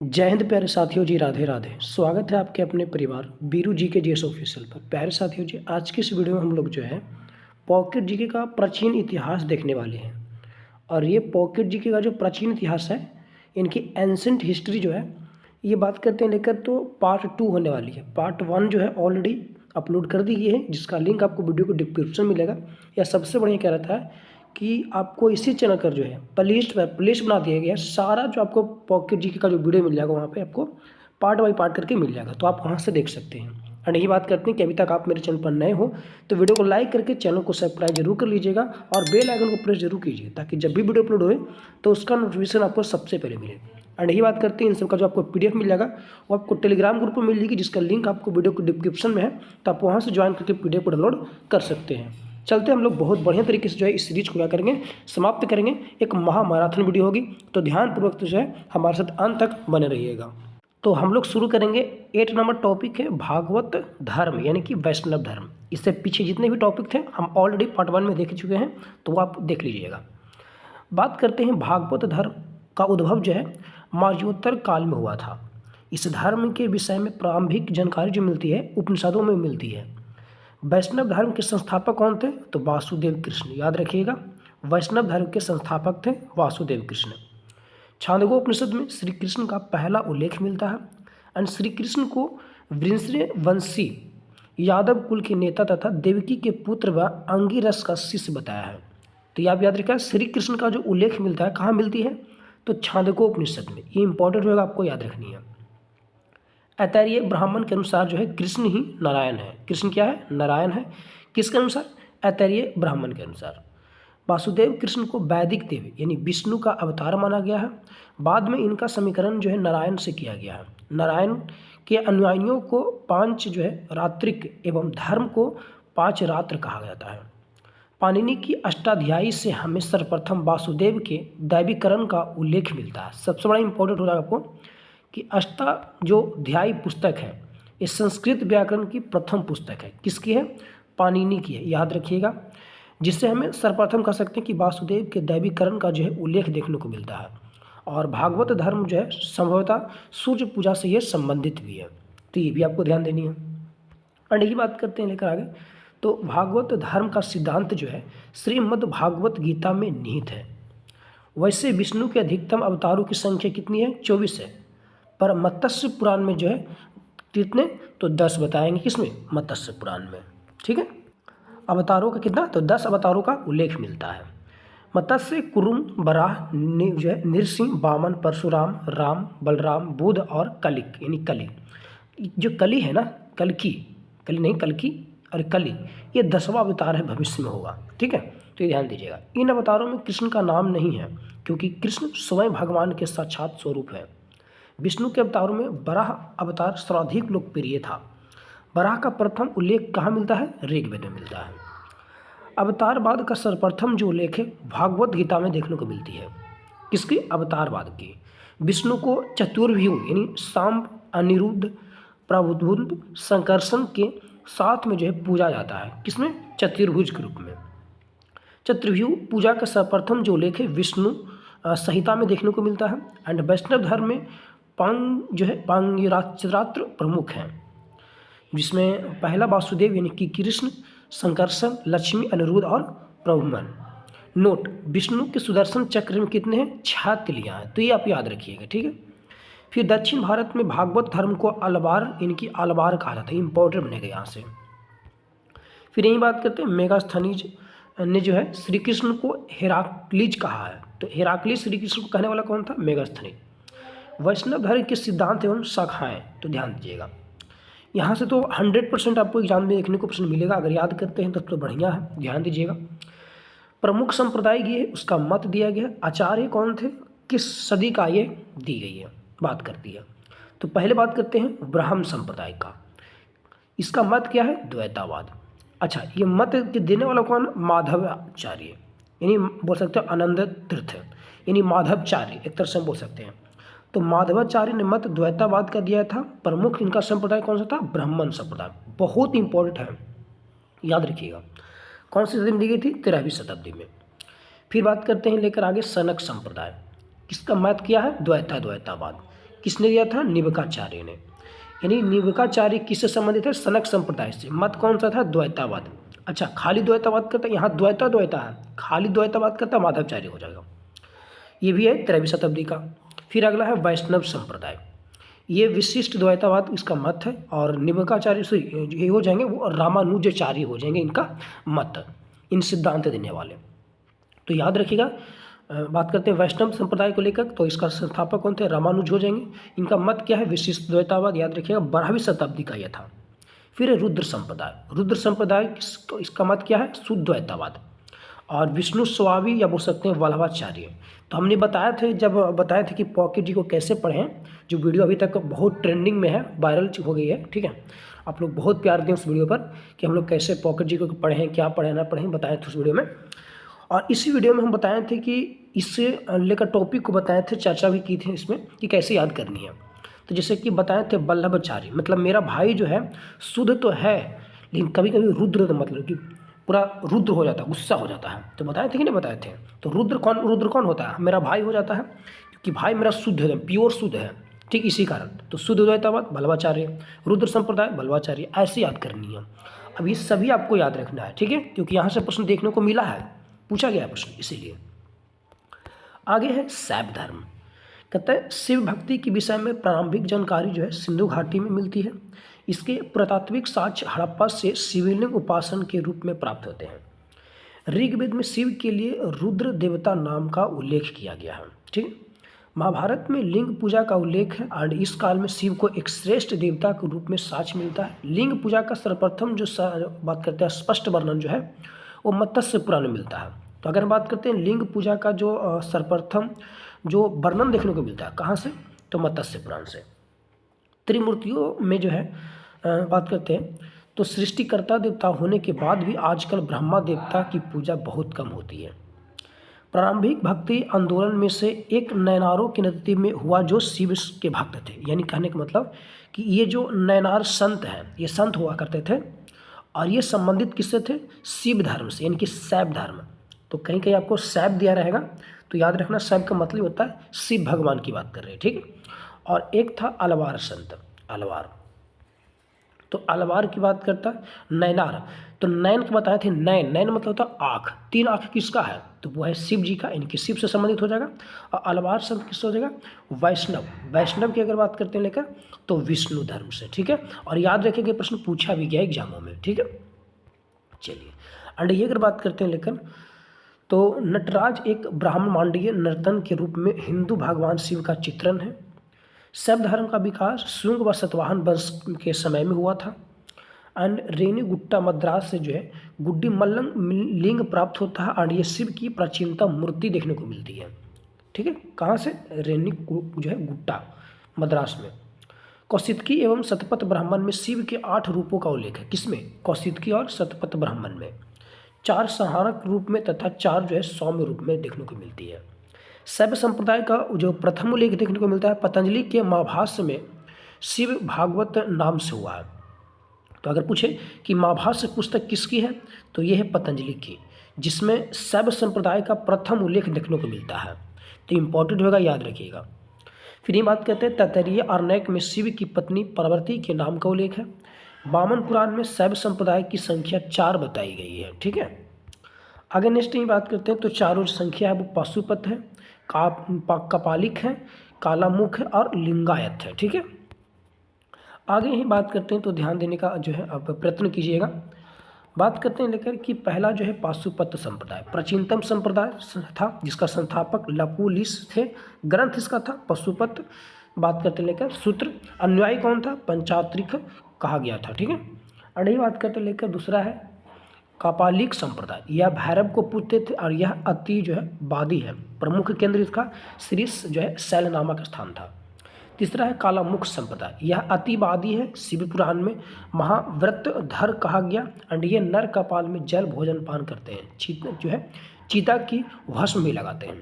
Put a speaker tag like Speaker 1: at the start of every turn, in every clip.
Speaker 1: जय हिंद प्यारे साथियों जी, राधे राधे। स्वागत है आपके अपने परिवार बीरू जी के जीएस ऑफिशियल पर। प्यारे साथियों जी, आज की इस वीडियो में हम लोग जो है पॉकेट जीके का प्राचीन इतिहास देखने वाले हैं। और ये पॉकेट जीके का जो प्राचीन इतिहास है, इनकी एंसेंट हिस्ट्री जो है, ये बात करते हैं लेकर तो पार्ट 2 होने वाली है। पार्ट 1 जो है ऑलरेडी अपलोड कर दी गई है, जिसका लिंक आपको वीडियो को डिस्क्रिप्शन में मिलेगा। या सबसे बढ़िया क्या रहता है कि आपको इसी चैनल पर जो है प्लेलिस्ट बना दिया गया है। सारा जो आपको पॉकेट जीके का जो वीडियो मिल जाएगा, वहाँ पे आपको पार्ट बाई पार्ट करके मिल जाएगा, तो आप वहाँ से देख सकते हैं। एंड यही बात करते हैं कि अभी तक आप मेरे चैनल पर नए हो तो वीडियो को लाइक करके चैनल को सब्सक्राइब जरूर कर लीजिएगा और बेल आइकन को प्रेस जरूर कीजिए, ताकि जब भी वीडियो अपलोड हो तो उसका नोटिफिकेशन आपको सबसे पहले मिले। एंड यही बात करते हैं, इन सब का जो आपको पीडीएफ मिल जाएगा वो आपको टेलीग्राम ग्रुप में मिल जाएगी, जिसका लिंक आपको वीडियो को डिस्क्रिप्शन में है, तो आप वहाँ से ज्वाइन करके पीडीएफ को डाउनलोड कर सकते हैं। चलते हम लोग बहुत बढ़िया तरीके से जो है इस सीरीज को क्या करेंगे, समाप्त करेंगे। एक महामैराथन वीडियो होगी, तो ध्यानपूर्वक जो है हमारे साथ अंत तक बने रहिएगा। तो हम लोग शुरू करेंगे। 8 नंबर टॉपिक है भागवत धर्म, यानी कि वैष्णव धर्म। इससे पीछे जितने भी टॉपिक थे हम ऑलरेडी पार्ट 1 में देख चुके हैं, तो वो आप देख लीजिएगा। बात करते हैं भागवत धर्म का उद्भव जो है मौर्योत्तर काल में हुआ था। इस धर्म के विषय में प्रारंभिक जानकारी जो मिलती है उपनिषदों में मिलती है। वैष्णव धर्म के संस्थापक कौन थे? तो वासुदेव कृष्ण, याद रखिएगा। वैष्णव धर्म के संस्थापक थे वासुदेव कृष्ण। छांदोग्योपनिषद में श्री कृष्ण का पहला उल्लेख मिलता है। एंड श्री कृष्ण को वृषणवंशी यादव कुल के नेता तथा देवकी के पुत्र व अंगिरस का शिष्य बताया है। तो ये आप याद रखिएगा, श्री कृष्ण का जो उल्लेख मिलता है कहाँ मिलती है? तो छांदोग्योपनिषद में। ये इंपॉर्टेंट होगा, आपको याद रखनी है। ऐतरेय ब्राह्मण के अनुसार जो है कृष्ण ही नारायण है। कृष्ण क्या है? नारायण है। किसके अनुसार? ऐतरेय ब्राह्मण के अनुसार। वासुदेव कृष्ण को वैदिक देव यानी विष्णु का अवतार माना गया है। बाद में इनका समीकरण जो है नारायण से किया गया है। नारायण के अनुयायियों को 5 जो है रात्रिक एवं धर्म को 5 रात्र कहा जाता है। पाणिनि की अष्टाध्यायी से हमें सर्वप्रथम वासुदेव के दैवीकरण का उल्लेख मिलता है। सबसे बड़ा इंपॉर्टेंट हो जाएगा आपको कि अष्टाध्यायी पुस्तक है, ये संस्कृत व्याकरण की प्रथम पुस्तक है। किसकी है? पाणिनि की है, याद रखिएगा। जिससे हमें सर्वप्रथम कह सकते हैं कि वासुदेव के दैवीकरण का जो है उल्लेख देखने को मिलता है। और भागवत धर्म जो है संभवतः सूर्य पूजा से ये संबंधित भी है, तो ये भी आपको ध्यान देनी है। और यही बात करते हैं लेकर आगे, तो भागवत धर्म का सिद्धांत जो है श्रीमद् भागवत गीता में निहित है। वैसे विष्णु के अधिकतम अवतारों की संख्या कितनी है? 24 है। पर मत्स्य पुराण में जो है कितने? तो 10 बताएंगे। किसमें? मत्स्य पुराण में। ठीक है, अवतारों का कितना? तो 10 अवतारों का उल्लेख मिलता है। मत्स्य, कुरुम, वराह, जो है नृसिंह, वामन, परशुराम, राम, बलराम, बुद्ध और कलिक यानी कली। जो कली है ना, कलकी, कली नहीं कलकी और कली, ये 10वां अवतार है, भविष्य में होगा। ठीक है, तो ये ध्यान दीजिएगा। इन अवतारों में कृष्ण का नाम नहीं है, क्योंकि कृष्ण स्वयं भगवान के साक्षात स्वरूप है। विष्णु के अवतारों में वराह अवतार सर्वाधिक लोकप्रिय था। वराह का प्रथम उल्लेख कहाँ मिलता है? ऋग्वेद में मिलता है। अवतारवाद का सर्वप्रथम जो उल्लेख है भागवत गीता में देखने को मिलती है। किसकी? अवतारवाद की। विष्णु को चतुर्व्यूह यानी सांब, अनिरुद्ध, प्रबुद्ध, संकर्षण के साथ में जो है पूजा जाता है। किसमें? चतुर्भुज के रूप में। चतुर्व्यूह पूजा का सर्वप्रथम जो उल्लेख है विष्णु संहिता में देखने को मिलता है। एंड वैष्णव धर्म में पांग जो है पांगिरात्र प्रमुख हैं, जिसमें पहला वासुदेव यानी कि कृष्ण, संकर्षण, लक्ष्मी, अनिरुद्ध और प्रभुमन। नोट, विष्णु के सुदर्शन चक्र में कितने हैं? 6 तिलियाँ हैं, तो ये आप याद रखिएगा। ठीक है, फिर दक्षिण भारत में भागवत धर्म को अलवार यानी कि अलवार कहा जाता है। इंपॉर्टेंट बनेगा यहाँ से। फिर यही बात करते हैं, मेगास्थनीज ने जो है श्री कृष्ण को हेराक्लीज कहा है। तो हेराक्लीज श्री कृष्ण को कहने वाला कौन था? मेगास्थनीज। वैष्णव धर्म के सिद्धांत एवं शाखाएँ, तो ध्यान दीजिएगा। यहाँ से तो 100% आपको एग्जाम में देखने को प्रश्न मिलेगा। अगर याद करते हैं तब तो बढ़िया है, ध्यान दीजिएगा। प्रमुख संप्रदाय ये है, उसका मत दिया गया। आचार्य कौन थे? किस सदी का ये दी गई है, बात करती है। तो पहले बात करते हैं ब्राह्म संप्रदाय का। इसका मत क्या है? द्वैतावाद। अच्छा, ये मत के देने वाला कौन? माधवाचार्य, यानी बोल सकते हो आनंद तीर्थ, यानी माधवाचार्य एक तरह से हम बोल सकते हैं। तो माधवाचार्य ने मत द्वैतावाद का दिया था। प्रमुख इनका संप्रदाय कौन सा था? ब्राह्मण संप्रदाय। बहुत इंपॉर्टेंट है, याद रखिएगा। कौन सी शताब्दी में दी गई थी? 13वीं शताब्दी में। फिर बात करते हैं लेकर आगे सनक संप्रदाय। किसका मत किया है? द्वैतावाद। किसने दिया था? निबकाचार्य ने। यानी निबकाचार्य किससे संबंधित है? सनक संप्रदाय से। मत कौन सा था? द्वैतावाद। अच्छा, खाली द्वैतावाद करता है, यहाँ द्वैता है, खाली द्वैतावाद करता माधवाचार्य हो जाएगा। ये भी है 13वीं शताब्दी का। फिर अगला है वैष्णव संप्रदाय, ये विशिष्ट द्वैतावाद इसका मत है, और निबकाचार्य से ये हो जाएंगे वो रामानुजाचार्य हो जाएंगे इनका मत, इन सिद्धांत देने वाले। तो याद रखिएगा, बात करते हैं वैष्णव संप्रदाय को लेकर, तो इसका संस्थापक कौन थे? रामानुज हो जाएंगे। इनका मत क्या है? विशिष्ट द्वैतावाद। याद रखिएगा 12वीं शताब्दी का यह था। फिर है रुद्र संप्रदाय। रुद्र संप्रदाय इसका मत क्या है? शुद्ध द्वैतावाद। और विष्णु स्वामी या बोल सकते हैं वल्लभाचार्य। तो हमने बताया थे, जब बताए थे कि पॉकेट जी को कैसे पढ़ें, जो वीडियो अभी तक बहुत ट्रेंडिंग में है, वायरल हो गई है, ठीक है। आप लोग बहुत प्यार दें उस वीडियो पर कि हम लोग कैसे पॉकेट जी को पढ़ें, क्या पढ़ें ना पढ़ें, बताए थे उस वीडियो में। और इसी वीडियो में हम बताए थे कि इससे लेकर टॉपिक को बताए थे, चर्चा भी की थी इसमें कि कैसे याद करनी है। तो जैसे कि बताए थे वल्लभाचार्य, मतलब मेरा भाई जो है शुद्ध तो है, लेकिन कभी कभी रुद्र, मतलब कि पूरा रुद्र हो जाता है, गुस्सा हो जाता है। तो बताए थे कि नहीं बताए थे? तो रुद्र कौन होता है? मेरा भाई हो जाता है, क्योंकि भाई मेरा शुद्ध है, प्योर शुद्ध है, ठीक इसी कारण। तो शुद्ध द्वैतावाद वल्लभाचार्य, रुद्र संप्रदाय वल्लभाचार्य, ऐसे याद करनी है। अब ये सभी आपको याद रखना है, ठीक है, क्योंकि यहाँ से प्रश्न देखने को मिला है, पूछा गया है प्रश्न, इसीलिए। आगे है शैव धर्म। कहते हैं शिव भक्ति के विषय में प्रारंभिक जानकारी जो है सिंधु घाटी में मिलती है। इसके पुरातात्विक साक्ष्य हड़प्पा से शिवलिंग उपासन के रूप में प्राप्त होते हैं। ऋग्वेद में शिव के लिए रुद्र देवता नाम का उल्लेख किया गया है, ठीक। महाभारत में लिंग पूजा का उल्लेख है, और इस काल में शिव को एक श्रेष्ठ देवता के रूप में साक्ष्य मिलता है। लिंग पूजा का सर्वप्रथम जो बात करते हैं स्पष्ट वर्णन जो है वो मत्स्य पुराण में मिलता है। तो अगर बात करते हैं लिंग पूजा का जो सर्वप्रथम जो वर्णन देखने को मिलता है, कहाँ से? तो मत्स्य पुराण से। त्रिमूर्तियों में जो है बात करते हैं तो सृष्टिकर्ता देवता होने के बाद भी आजकल ब्रह्मा देवता की पूजा बहुत कम होती है। प्रारंभिक भक्ति आंदोलन में से एक नैनारों के नेतृत्व में हुआ, जो शिव के भक्त थे। यानी कहने का मतलब कि ये जो नैनार संत हैं, ये संत हुआ करते थे, और ये संबंधित किससे थे? शिव धर्म से, यानी कि शैव धर्म। तो कहीं कहीं आपको शैव दिया रहेगा, तो याद रखना शैव का मतलब होता है शिव भगवान की बात कर रहे हैं, ठीक है। और एक था अलवार संत, अलवार। तो अलवार की बात करता है नैनार। तो नैन के बताए थे, नैन मतलब होता है आँख। 3 आँख किसका है? तो वो है शिव जी का, इनके शिव से संबंधित हो जाएगा। और अलवार संत किससे हो जाएगा? वैष्णव की अगर बात करते हैं लेकर, तो विष्णु धर्म से, ठीक है। और याद रखेंगे प्रश्न पूछा भी गया एग्जामों में, ठीक है। चलिए, और ये अगर बात करते हैं लेकर, तो नटराज एक ब्राह्मणांडीय नर्तन के रूप में हिंदू भगवान शिव का चित्रण है। शैव धर्म का विकास शुंग व सतवाहन वंश के समय में हुआ था। एंड रेणीगुट्टा मद्रास से जो है गुड्डी मल्लम लिंग प्राप्त होता है, और ये शिव की प्राचीनतम मूर्ति देखने को मिलती है, ठीक है। कहाँ से? रेणी जो है गुट्टा मद्रास में। कौशिकी एवं शतपथ ब्राह्मण में शिव के 8 रूपों का उल्लेख है। किसमें? कौशिकी और शतपथ ब्राह्मण में 4 संहारक रूप में तथा 4 जो है सौम्य रूप में देखने को मिलती है। शैव संप्रदाय का जो प्रथम उल्लेख देखने को मिलता है पतंजलि के महाभाष्य में शिव भागवत नाम से हुआ है। तो अगर पूछे कि महाभाष्य पुस्तक किसकी है, तो यह है पतंजलि की, जिसमें शैव संप्रदाय का प्रथम उल्लेख देखने को मिलता है। तो इम्पोर्टेंट होगा, याद रखिएगा। फिर ये बात कहते हैं तैत्तिरीय आरण्यक में शिव की पत्नी पार्वती के नाम का उल्लेख है। वामन पुराण में शैव संप्रदाय की संख्या 4 बताई गई है, ठीक है। आगे नेक्स्ट ये बात करते हैं, तो चारों जो संख्या है वो पाशुपत है, कपालिक है, कालामुख है और लिंगायत है, ठीक है। आगे ही बात करते हैं, तो ध्यान देने का जो है अब प्रयत्न कीजिएगा। बात करते हैं लेकर कि पहला जो है पाशुपत संप्रदाय प्राचीनतम संप्रदाय था, जिसका संस्थापक लकुलिस थे। ग्रंथ इसका था पाशुपत। बात करते लेकर सूत्र, अनुयायी कौन था? पंचात्रिक कहा गया था, ठीक है। अढ़ी बात करते लेकर दूसरा है कापालिक संप्रदाय, यह भैरव को पूजते थे, और यह अति जो है वादी है। प्रमुख केंद्र इसका शीर्ष जो है शैल नामक स्थान था। तीसरा है कालामुख संप्रदाय, यह अतिवादी है। शिव पुराण में महाव्रतधर कहा गया, और ये नर कपाल में जल भोजन पान करते हैं, चीता की भस्म भी लगाते हैं।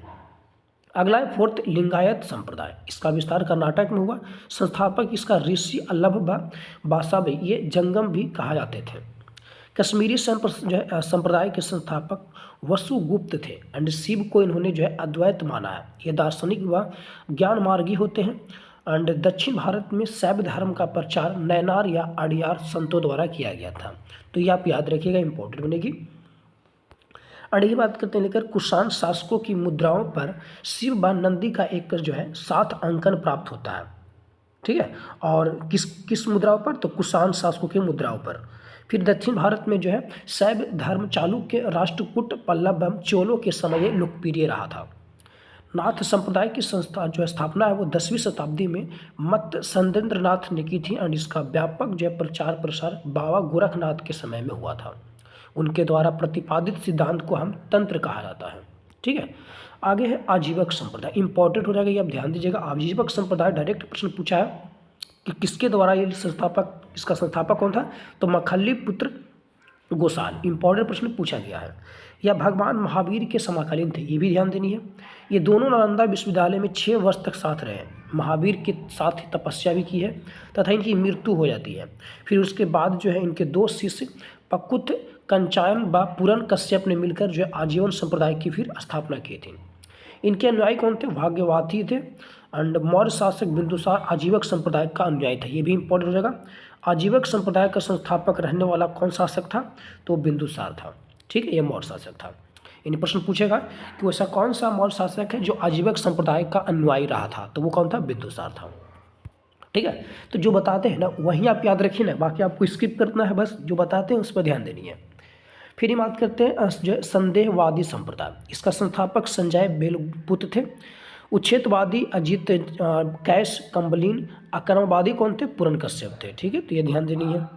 Speaker 1: अगला है 4th लिंगायत संप्रदाय, इसका विस्तार कर्नाटक में हुआ। संस्थापक इसका ऋषि अल्लभ बासाबे, ये जंगम भी कहा जाते थे। कश्मीरी संप्रदाय के संस्थापक वसुगुप्त थे, एंड शिव को इन्होंने जो है अद्वैत माना है। ये दार्शनिक व ज्ञान मार्गी होते हैं। एंड दक्षिण भारत में शैव धर्म का प्रचार नैनार या अडियार संतों द्वारा किया गया था। तो ये आप याद रखिएगा, इंपॉर्टेंट बनेगी। और ये बात करते हैं लेकर कुषाण शासकों की मुद्राओं पर शिव व नंदी का एक जो है 7 अंकन प्राप्त होता है, ठीक है। और किस किस मुद्राओं पर, तो कुषाण शासकों की मुद्राओं पर। फिर दक्षिण भारत में जो है शैव धर्म चालुक्य, राष्ट्रकूट, पल्लव एवं चोलों के समय ये लोकप्रिय रहा था। नाथ संप्रदाय की संस्था जो स्थापना है वो 10वीं शताब्दी में मत संदेन्द्र नाथ ने की थी और इसका व्यापक जो है प्रचार प्रसार बाबा गोरखनाथ के समय में हुआ था। उनके द्वारा प्रतिपादित सिद्धांत को हम तंत्र कहा जाता है, ठीक है। आगे है आजीवक संप्रदाय, इंपॉर्टेंट हो जाएगा, ये आप ध्यान दीजिएगा। आजीवक संप्रदाय डायरेक्ट प्रश्न पूछा है कि किसके द्वारा ये संस्थापक, इसका संस्थापक कौन था, तो मखल्ली पुत्र गोसाल, इंपॉर्टेंट प्रश्न पूछा गया है। यह भगवान महावीर के समकालीन थे, ये भी ध्यान देनी है। ये दोनों नालंदा विश्वविद्यालय में 6 वर्ष तक साथ रहे, महावीर के साथ ही तपस्या भी की है तथा इनकी मृत्यु हो जाती है। फिर उसके बाद जो है इनके 2 शिष्य पकुत कंचायन व पूरन कश्यप ने मिलकर जो है आजीवन संप्रदाय की फिर स्थापना की थी। इनके अनुयायी कौन थे, भाग्यवाथी थे। एंड मौर्य शासक बिंदुसार आजीवक संप्रदाय का अनुयायी था, ये भी इंपॉर्टेंट हो जाएगा। आजीवक संप्रदाय का संस्थापक रहने वाला कौन शासक था, तो बिंदुसार था, ठीक है, ये मौर्य शासक था। इन्हें प्रश्न पूछेगा कि वैसा कौन सा मौर्य शासक है जो आजीवक संप्रदाय का अनुयायी रहा था, तो वो कौन था, बिंदुसार था, ठीक है। तो जो बताते हैं ना वहीं आप याद रखिए ना, बाकी आपको स्किप करना है, बस जो बताते हैं उस पर ध्यान देनी है। फिर ये बात करते हैं जो संदेहवादी संप्रदाय, इसका संस्थापक संजय बेलपुत्र थे। उच्छेदवादी अजित कैश कंबलीन, अकर्मवादी कौन थे, पूरन कश्यप थे, ठीक है, तो ये ध्यान देनी है।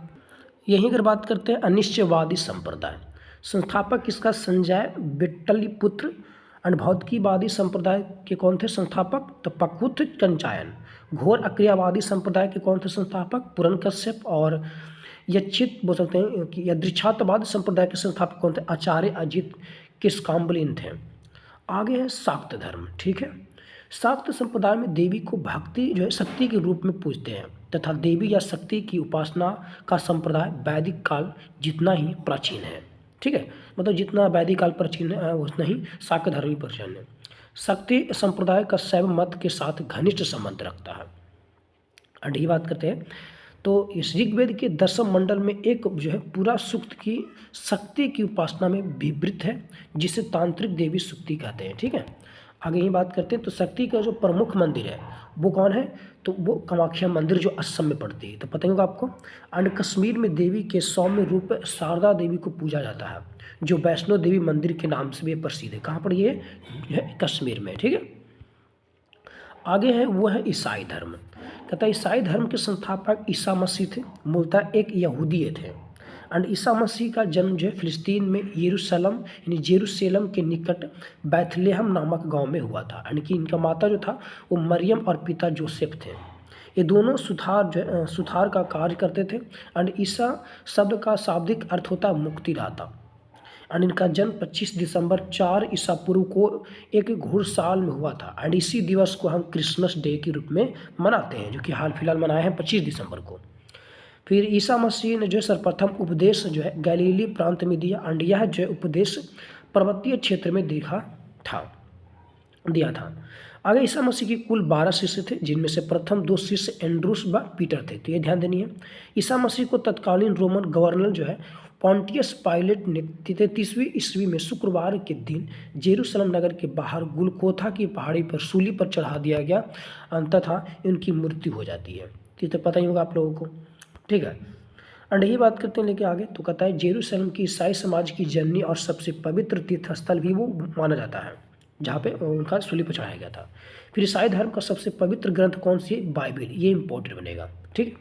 Speaker 1: यहीं अगर बात करते हैं अनिश्चयवादी संप्रदाय, संस्थापक इसका संजय बेटलिपुत्र। अनुभौतिकीवादी संप्रदाय के कौन थे संस्थापक, तो पकुत कंचायन। घोर अक्रियावादी संप्रदाय के कौन थे संस्थापक, पूरन कश्यप। और यच्छित बोल सकते हैं कि यदृच्छातवाद संप्रदाय के संस्थापक कौन थे, आचार्य अजित किसकाम्बलिन थे। आगे है शाक्त धर्म, ठीक है। शाक्त संप्रदाय में देवी को भक्ति जो है शक्ति के रूप में पूजते हैं तथा देवी या शक्ति की उपासना का संप्रदाय वैदिक काल जितना ही प्राचीन है, ठीक है, मतलब जितना वैदिक काल प्राचीन है उतना ही शाक्त धर्म ही प्राचीन है। शक्ति संप्रदाय का शैव मत के साथ घनिष्ठ संबंध रखता है। और ये बात करते हैं तो इस ऋग्वेद के 10वें मंडल में एक जो है पूरा सूक्त की शक्ति की उपासना में विवृत है, जिसे तांत्रिक देवी शक्ति कहते हैं, ठीक है। आगे ही बात करते हैं तो शक्ति का जो प्रमुख मंदिर है वो कौन है, तो वो कामाख्या मंदिर जो असम में पड़ती है, तो पता होगा आपको। और कश्मीर में देवी के सौम्य रूप शारदा देवी को पूजा जाता है, जो वैष्णो देवी मंदिर के नाम से भी प्रसिद्ध है। कहाँ पर ये है, कश्मीर में, ठीक है। आगे है वो है ईसाई धर्म, कहता है ईसाई धर्म के संस्थापक ईसा मसीह थे, मूलतः एक यहूदी थे। एंड ईसा मसीह का जन्म जो है फिलिस्तीन में यरूशलेम यानी जेरूशलेम के निकट बैथलेहम नामक गांव में हुआ था। यानी कि इनका माता जो था वो मरियम और पिता जोसेफ थे। ये दोनों सुधार का कार्य करते थे। एंड ईसा शब्द का शाब्दिक अर्थ होता है मुक्तिदाता। एंड इनका जन्म 25 दिसंबर 4 ईसा पूर्व को एक घुड़साल में हुआ था। एंड इसी दिवस को हम क्रिसमस डे के रूप में मनाते हैं, जो कि हाल फिलहाल मनाए हैं 25 दिसंबर को। फिर ईसा मसीह ने जो है सर्वप्रथम उपदेश जो है गलीली प्रांत में दिया। एंड यह जो है उपदेश पर्वतीय क्षेत्र में दिया था। आगे ईसा मसीह की कुल 12 शिष्य थे, जिनमें से प्रथम 2 शिष्य एंड्रूस व पीटर थे, तो ये ध्यान देनी है। ईसा मसीह को तत्कालीन रोमन गवर्नर जो है पॉन्टियस पायलट ने 33वीं ईस्वी में शुक्रवार के दिन जेरूशलेम नगर के बाहर गुलगोथा की पहाड़ी पर सूली पर चढ़ा दिया गया, तथा इनकी मृत्यु हो जाती है। तो पता ही होगा आप लोगों को, ठीक है। एंड यही बात करते हैं लेके आगे, तो कहता है जेरूशलेम की ईसाई समाज की जननी और सबसे पवित्र तीर्थस्थल भी वो माना जाता है, जहाँ पे उनका सूली पर चढ़ाया गया था। फिर ईसाई धर्म का सबसे पवित्र ग्रंथ कौन सी है, बाइबिल, ये इंपॉर्टेंट बनेगा, ठीक।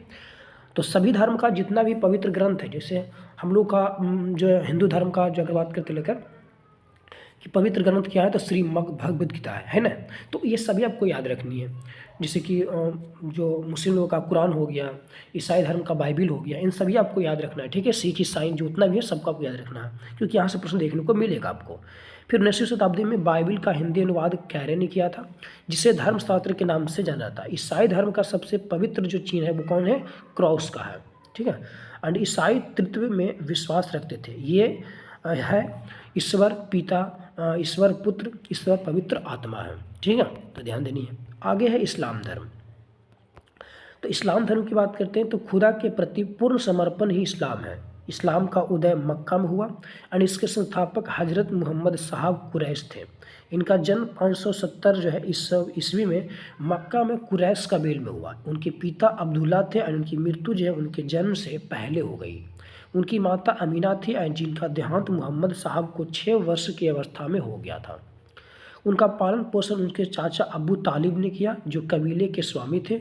Speaker 1: तो सभी धर्म का जितना भी पवित्र ग्रंथ है, जैसे हम लोग का जो हिंदू धर्म का जो अगर बात करते लेकर कि पवित्र ग्रंथ क्या है, तो श्रीमद् भगवद गीता है ना। तो ये सभी आपको याद रखनी है। जैसे कि जो मुस्लिम लोगों का कुरान हो गया, ईसाई धर्म का बाइबिल हो गया, इन सभी आपको याद रखना है, ठीक है। सिख ईसाई जो उतना भी है सबको आपको याद रखना है, क्योंकि यहाँ से प्रश्न देखने को मिलेगा आपको। फिर 19वीं शताब्दी में बाइबिल का हिंदी अनुवाद कैरे ने किया था, जिसे धर्मशास्त्र के नाम से जाना जाता है। ईसाई धर्म का सबसे पवित्र जो चिन्ह है वो कौन है, क्रॉस का है, ठीक है। एंड ईसाई तृत्व में विश्वास रखते थे। ये है ईश्वर पिता, ईश्वर पुत्र, ईश्वर पवित्र आत्मा है, ठीक है, तो ध्यान देनी है। आगे है इस्लाम धर्म। तो इस्लाम धर्म की बात करते हैं तो खुदा के प्रति पूर्ण समर्पण ही इस्लाम है। इस्लाम का उदय मक्का में हुआ और इसके संस्थापक हजरत मोहम्मद साहब कुरैश थे। इनका जन्म 570 जो है ईस्वी में मक्का में कुरैश कबील में हुआ। उनके पिता अब्दुल्ला थे और उनकी मृत्यु जो है उनके जन्म से पहले हो गई। उनकी माता अमीना थी और जिनका देहांत मोहम्मद साहब को 6 वर्ष की अवस्था में हो गया था। उनका पालन पोषण उनके चाचा अबू तालिब ने किया जो कबीले के स्वामी थे।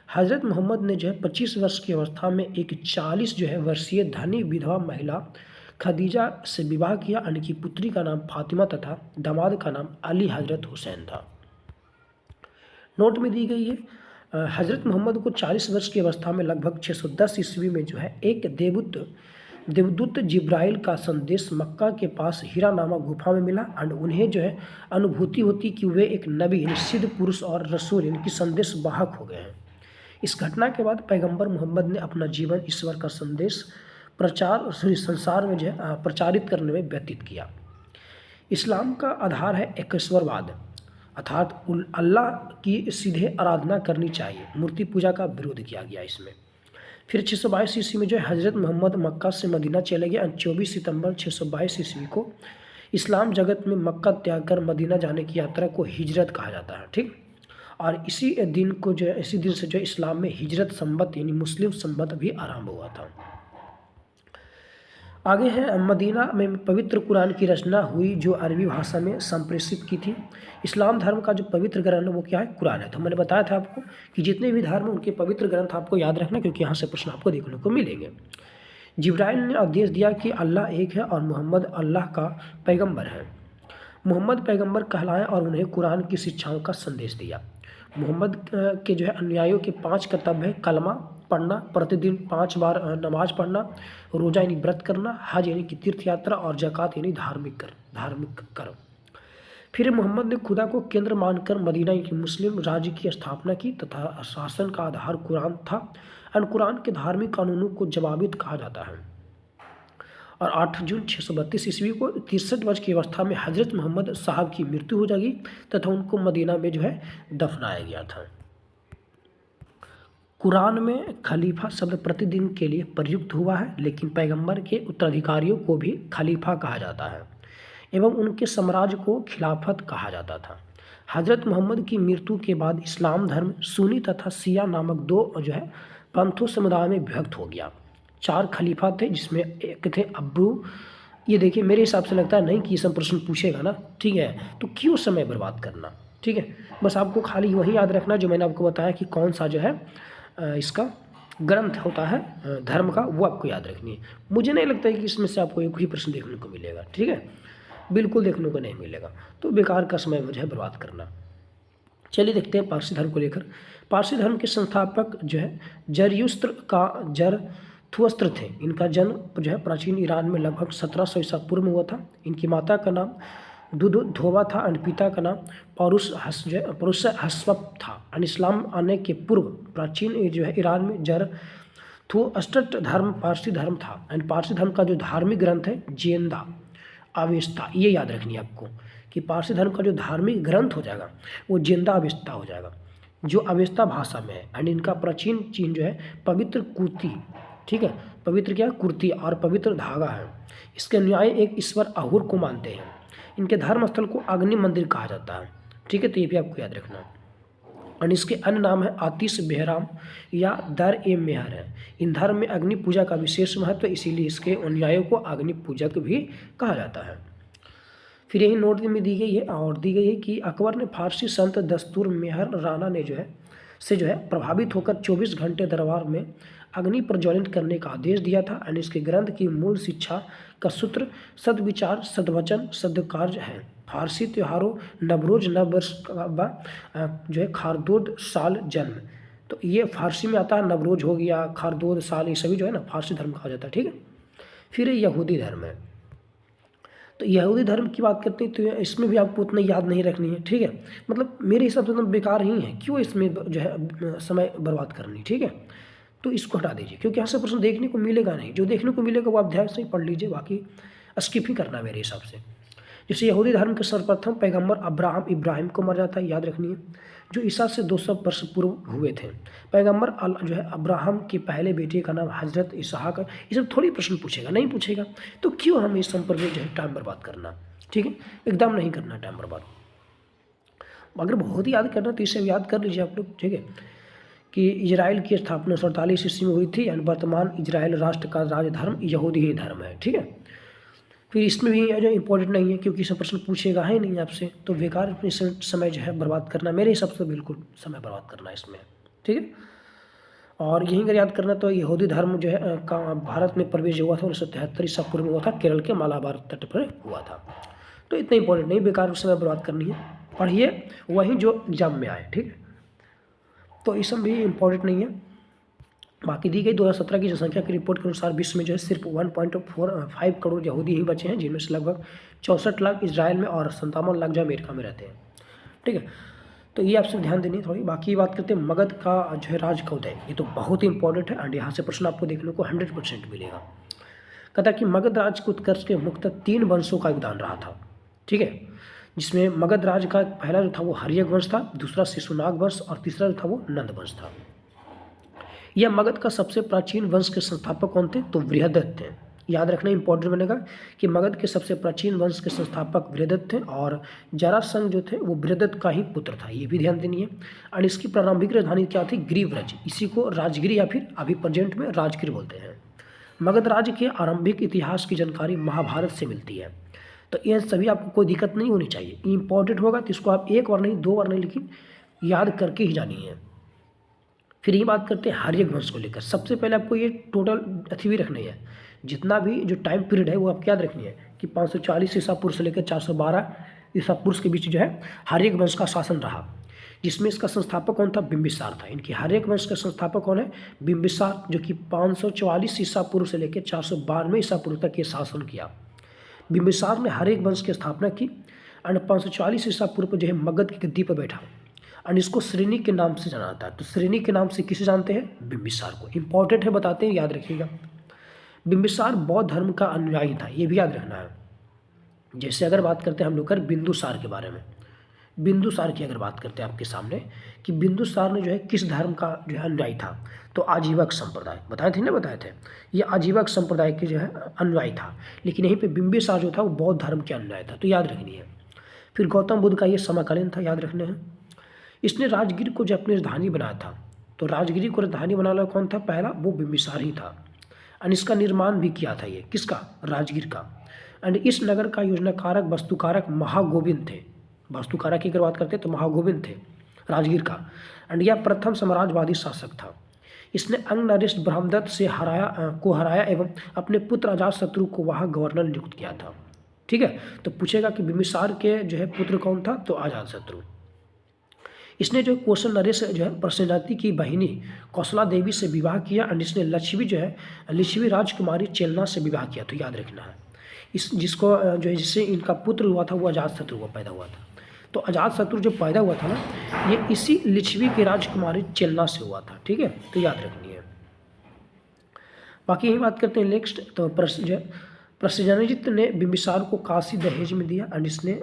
Speaker 1: हज़रत मोहम्मद ने जो है 25 वर्ष की अवस्था में एक 40 जो है वर्षीय धनी विधवा महिला खदीजा से विवाह किया। उनकी पुत्री का नाम फातिमा तथा दामाद का नाम अली हजरत हुसैन था। नोट में दी गई है हज़रत मोहम्मद को 40 वर्ष की अवस्था में लगभग 610 ईस्वी में जो है एक देवदूत जिब्राइल का संदेश मक्का के पास हीरा नामक गुफा में मिला और उन्हें जो है अनुभूति होती कि वे एक नबी सिद्ध पुरुष और रसूल इनकी संदेश वाहक हो गए हैं। इस घटना के बाद पैगंबर मोहम्मद ने अपना जीवन ईश्वर का संदेश संसार में जो है प्रचारित करने में व्यतीत किया। इस्लाम का आधार है एकेश्वरवाद, अर्थात अल्लाह की सीधे आराधना करनी चाहिए। मूर्ति पूजा का विरोध किया गया इसमें। फिर 622 ईस्वी में जो है हज़रत मोहम्मद मक्का से मदीना चले गए और 24 सितंबर 622 ईस्वी को इस्लाम जगत में मक्का त्याग कर मदीना जाने की यात्रा को हिजरत कहा जाता है। ठीक, और इसी दिन से जो इस्लाम में हिजरत संवत यानी मुस्लिम संवत भी आरंभ हुआ था। आगे है मदीना में पवित्र कुरान की रचना हुई जो अरबी भाषा में संप्रेषित की थी। इस्लाम धर्म का जो पवित्र ग्रंथ वो क्या है? कुरान है। तो मैंने बताया था आपको कि जितने भी धर्म उनके पवित्र ग्रंथ आपको याद रखना, क्योंकि यहाँ से प्रश्न आपको देखने को मिलेंगे। जिब्राइल ने आदेश दिया कि अल्लाह एक है और मोहम्मद अल्लाह का पैगंबर है। मोहम्मद पैगंबर कहलाए और उन्हें कुरान की शिक्षाओं का संदेश दिया। मोहम्मद के जो है अनुयायियों के 5 कर्तव्य है: कलमा पढ़ना, प्रतिदिन 5 बार नमाज पढ़ना, रोज़ा यानी व्रत करना, हज यानी कि तीर्थ यात्रा, और ज़कात यानी धार्मिक कर्म। फिर मोहम्मद ने खुदा को केंद्र मानकर मदीना की मुस्लिम राज्य की स्थापना की तथा शासन का आधार कुरान था और कुरान के धार्मिक कानूनों को जवाबित कहा जाता है। और 8 जून 632 ईस्वी को 63 वर्ष की अवस्था में हज़रत मोहम्मद साहब की मृत्यु हो जाएगी तथा उनको मदीना में जो है दफनाया गया था। कुरान में खलीफा शब्द प्रतिदिन के लिए प्रयुक्त हुआ है, लेकिन पैगंबर के उत्तराधिकारियों को भी खलीफा कहा जाता है एवं उनके साम्राज्य को खिलाफत कहा जाता था। हज़रत मोहम्मद की मृत्यु के बाद इस्लाम धर्म सुन्नी तथा शिया नामक 2 जो है पंथों समुदाय में विभक्त हो गया। 4 खलीफा थे जिसमें एक थे अब्बू। ये देखिए मेरे हिसाब से लगता है नहीं कि ये सब प्रश्न पूछेगा ना, ठीक है, तो क्यों समय बर्बाद करना। ठीक है, बस आपको खाली वही याद रखना जो मैंने आपको बताया कि कौन सा जो है इसका ग्रंथ होता है धर्म का, वो आपको याद रखनी है। मुझे नहीं लगता है कि इसमें से आपको एक ही प्रश्न देखने को मिलेगा। ठीक है, बिल्कुल देखने को नहीं मिलेगा, तो बेकार का समय मुझे बर्बाद करना। चलिए देखते हैं पारसी धर्म को लेकर। पारसी धर्म के संस्थापक जो है जरथुस्त्र थे। इनका जन्म जो है प्राचीन ईरान में लगभग 1700 ईसा पूर्व में हुआ था। इनकी माता का नाम धोबा था और पिता का नाम पौरुष हस्वप था। और इस्लाम आने के पूर्व प्राचीन जो है ईरान में जरथुस्त्र धर्म पारसी धर्म था। और पारसी धर्म का जो धार्मिक ग्रंथ है जेंदा अवेस्ता, ये याद रखनी है आपको कि पारसी धर्म का जो धार्मिक ग्रंथ हो जाएगा वो जेंदा अवेस्ता हो जाएगा, जो अवेस्ता भाषा में है। एंड इनका प्राचीन चिन्ह जो है पवित्र कुर्ती, ठीक है, पवित्र क्या कुर्ती और पवित्र धागा है। इसके न्याय एक ईश्वर अहुर को मानते हैं। इनके धर्म स्थल को अग्नि मंदिर कहा जाता है। ठीक है, तो ये भी आपको याद रखना है। और इसके अन्य नाम है आतिश बेहराम या दर ए मेहर है। इन धर्म में अग्नि पूजा का विशेष महत्व, इसीलिए इसके अनुयायियों को अग्नि पूजक भी कहा जाता है। फिर यही नोट में दी गई है और दी गई है कि अकबर ने फारसी संत दस्तूर मेहर राना ने जो है प्रभावित होकर 24 घंटे दरबार में अग्नि प्रज्वलित करने का आदेश दिया था। और इसके ग्रंथ की मूल शिक्षा का सूत्र सद्विचार, सद्वचन, सद्कार्य है। फारसी त्योहारों नवरोज नव वर्ष का जो है खारदोद साल जन्म, तो ये फारसी में आता है। नवरोज हो गया, खारदोद साल, ये सभी जो है ना फारसी धर्म कहा जाता है। ठीक है, फिर यहूदी धर्म है। तो यहूदी धर्म की बात करते हैं तो इसमें भी आपको उतना याद नहीं रखनी है। ठीक है, मतलब मेरे हिसाब से एकदम बेकार ही है, क्यों इसमें जो है समय बर्बाद करनी। ठीक है, तो इसको हटा दीजिए क्योंकि यहाँ से प्रश्न देखने को मिलेगा नहीं। जो देखने को मिलेगा वो आप ध्यान से ही पढ़ लीजिए, बाकी स्किप ही करना मेरे हिसाब से। जैसे यहूदी धर्म के सर्वप्रथम पैगंबर अब्राहम इब्राहिम को माना जाता है, याद रखनी है, जो ईसा से 200 वर्ष पूर्व हुए थे। पैगंबर जो है अब्राहम के पहले बेटे का नाम हजरत इसहाक है। ये सब थोड़ी प्रश्न पूछेगा, नहीं पूछेगा, तो क्यों हम इस सब पर जो है टाइम बर्बाद करना, ठीक है, एकदम नहीं करना टाइम बर्बाद। अगर बहुत ही याद करना तो इसे याद कर लीजिए आप लोग, ठीक है, कि इजराइल की स्थापना 47 ईस्वी में हुई थी, यानी वर्तमान इजराइल राष्ट्र का राज धर्म यहूदी ही धर्म है, ठीक है। फिर इसमें भी जो इम्पोर्टेंट नहीं है, क्योंकि सब प्रश्न पूछेगा ही नहीं आपसे, तो बेकार अपने समय जो है बर्बाद करना, मेरे हिसाब से बिल्कुल समय बर्बाद करना इसमें, ठीक है। और यहीं अगर याद करना तो यहूदी धर्म जो है का भारत में प्रवेश हुआ था 1973 ईसा पूर्व में हुआ था, केरल के मालाबार तट पर हुआ था। तो इतना इंपॉर्टेंट नहीं, बेकार समय बर्बाद करनी है, पढ़िए वही जो एग्जाम में आए, ठीक है। तो ये सब भी इम्पोर्टेंट नहीं है। बाकी दी गई 2017 की जनसंख्या की रिपोर्ट के अनुसार विश्व में जो है सिर्फ 1.45 करोड़ यहूदी ही बचे हैं, जिनमें से लगभग 64 लाख इजराइल में और 57 लाख जो अमेरिका में रहते हैं, ठीक है। तो ये आपसे ध्यान देनी है थोड़ी। बाकी बात करते हैं मगध का जो है राज का उदय, ये तो बहुत ही इंपॉर्टेंट है एंड यहाँ से प्रश्न आपको देखने को 100% मिलेगा। कहता कि मगध राज के उत्कर्ष के मुख्यतः 3 वंशों का योगदान रहा था, ठीक है, जिसमें मगध राज का पहला जो था वो हर्यक वंश था, दूसरा शिशुनाग वंश और तीसरा जो था वो नंद वंश था। यह मगध का सबसे प्राचीन वंश के संस्थापक कौन थे? तो बृहदत्त थे। याद रखना इंपॉर्टेंट बनेगा कि मगध के सबसे प्राचीन वंश के संस्थापक बृहदत्त थे और जरासंध जो थे वो बृहदत्त का ही पुत्र था, ये भी ध्यान देनी है। और इसकी प्रारंभिक राजधानी क्या थी? ग्रीवराज, इसी को राजगिरी या फिर अभी प्रेजेंट में राजगिर बोलते हैं। मगध राज्य के आरंभिक इतिहास की जानकारी महाभारत से मिलती है। तो ये सभी आपको कोई दिक्कत नहीं होनी चाहिए, इंपॉर्टेंट होगा तो इसको आप एक बार नहीं 2 बार नहीं लेकिन याद करके ही जानी है। फिर ये बात करते हैं हर्यक वंश को लेकर। सबसे पहले आपको ये टोटल अथी भी रखनी है, जितना भी जो टाइम पीरियड है वो आपको याद रखनी है कि 540 ईसा पूर्व से लेकर 412 ईसा पूर्व के बीच जो है हर्यक वंश का शासन रहा, जिसमें इसका संस्थापक कौन था? बिंबिसार था। इनकी हर्यक वंश का संस्थापक कौन है? बिंबिसार, जो कि 544 ईसा पूर्व से लेकर 492 ईसा पूर्व तक ये शासन किया। बिंबिसार ने हर्यक वंश की स्थापना की और 540 ईसा पूर्व पर जो है मगध की गद्दी पर बैठा और इसको श्रेणी के नाम से जाना जाता है। तो श्रेणी के नाम से किसे जानते हैं? बिंबिसार को। इंपॉर्टेंट है, बताते हैं, याद रखिएगा। बिंबिसार बौद्ध धर्म का अनुयायी था, ये भी याद रखना है। जैसे अगर बात करते हैं हम लोग कर बिंदुसार के बारे में, बिंदुसार की अगर बात करते हैं आपके सामने कि बिंदुसार ने जो है किस धर्म का जो है अनुयायी था, तो आजीवक संप्रदाय, बताए थे ना, बताए थे, ये आजीवक संप्रदाय के जो है अनुयायी था। लेकिन यहीं पे बिंबिसार जो था वो बौद्ध धर्म के अनुयायी था, तो याद रखनी है। फिर गौतम बुद्ध का ये समकालीन था, याद रखने हैं। इसने राजगिर को जो अपनी राजधानी बनाया था, तो राजगिरी को राजधानी बनाना कौन था? पहला वो बिंबिसार ही था। और इसका निर्माण भी किया था, ये किसका? राजगिर का। एंड इस नगर का योजनाकारक वास्तुकारक महागोविंद थे। वास्तुकारक की अगर बात करते तो महागोविंद थे राजगिर का। एंड यह प्रथम साम्राज्यवादी शासक था। इसने अंग नरेश ब्रह्मदत्त से हराया एवं अपने पुत्र अजातशत्रु को वहाँ गवर्नर नियुक्त किया था, ठीक है। तो पूछेगा कि बिंबिसार के जो है पुत्र कौन था? तो अजातशत्रु। इसने जो कौशल नरेश जो है प्रसेनजाति की बहिनी कौशला देवी से विवाह किया और इसने लक्ष्मी जो है लिच्छवी राजकुमारी चेलना से विवाह किया, तो याद रखना है। इस जिसको जो है जिससे इनका पुत्र हुआ था वो अजातशत्रु हुआ पैदा हुआ था। तो अजातशत्रु जो पैदा हुआ था ना, ये इसी लिच्छवी की राजकुमारी चेलना से हुआ था, ठीक है, तो याद रखनी है। बाकी यही बात करते हैं नेक्स्ट। तो प्रसेनजित ने बिंबिसार को काशी दहेज में दिया और इसने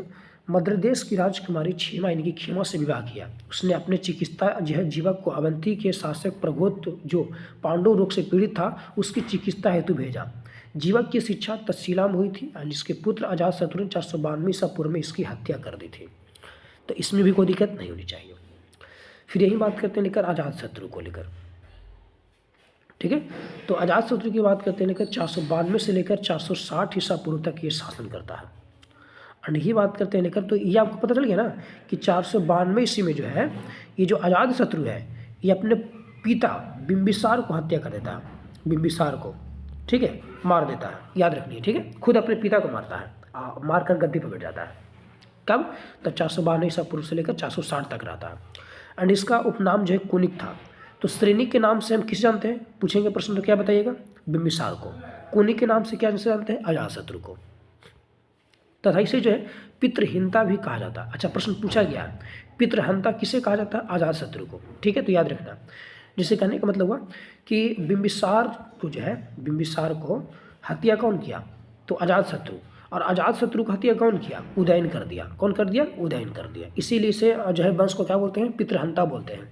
Speaker 1: मद्रदेश की राजकुमारी क्षेमा इनकी खेमा से विवाह किया। उसने अपने चिकित्सा जीवक को अवंती के शासक प्रगोत जो पांडव रोग से पीड़ित था उसकी चिकित्सा हेतु भेजा। जीवक की शिक्षा तक्षशिला में हुई थी और इसके पुत्र अजातशत्रु ने 492 ईसा पूर्व में इसकी हत्या कर दी थी। तो इसमें भी कोई दिक्कत नहीं होनी चाहिए। फिर यही बात करते हैं लेकर अजातशत्रु को लेकर, ठीक है। तो अजातशत्रु की बात करते हैं लेकर 492 से लेकर 460 ईसा पूर्व तक ये शासन करता है। और यही बात करते हैं लेकर, तो ये आपको पता चल गया ना कि 492 ईस्वी में जो है ये जो अजातशत्रु है ये अपने पिता बिंबिसार को हत्या कर देता है, बिंबिसार को, ठीक है, मार देता है, याद रखनी है, ठीक है। खुद अपने पिता को मारता है, मार कर गद्दी पर बैठ जाता है। कब? तब 492 ईसा पूर्व से लेकर 460 तक रहता है। एंड इसका उपनाम जो है कुनिक था। तो श्रेणी के नाम से हम किसे जानते हैं? पूछेंगे प्रश्न तो क्या बताइएगा? बिंबिसार को। कुनिक के नाम से क्या जानते हैं? अजातशत्रु को। तथा इसे जो है पितृहीनता भी कहा जाता है। अच्छा, प्रश्न पूछा गया है पितृहंता किसे कहा जाता है? अजातशत्रु को, ठीक है, तो याद रखना। जिसे कहने का मतलब हुआ कि बिंबिसार को जो है बिंबिसार को हत्या कौन किया? तो अजातशत्रु। और अजातशत्रु की हत्या कौन किया? उदयन कर दिया। कौन कर दिया? उदयन कर दिया। इसीलिए इसे जो है वंश को क्या बोलते हैं? पितृहंता बोलते हैं।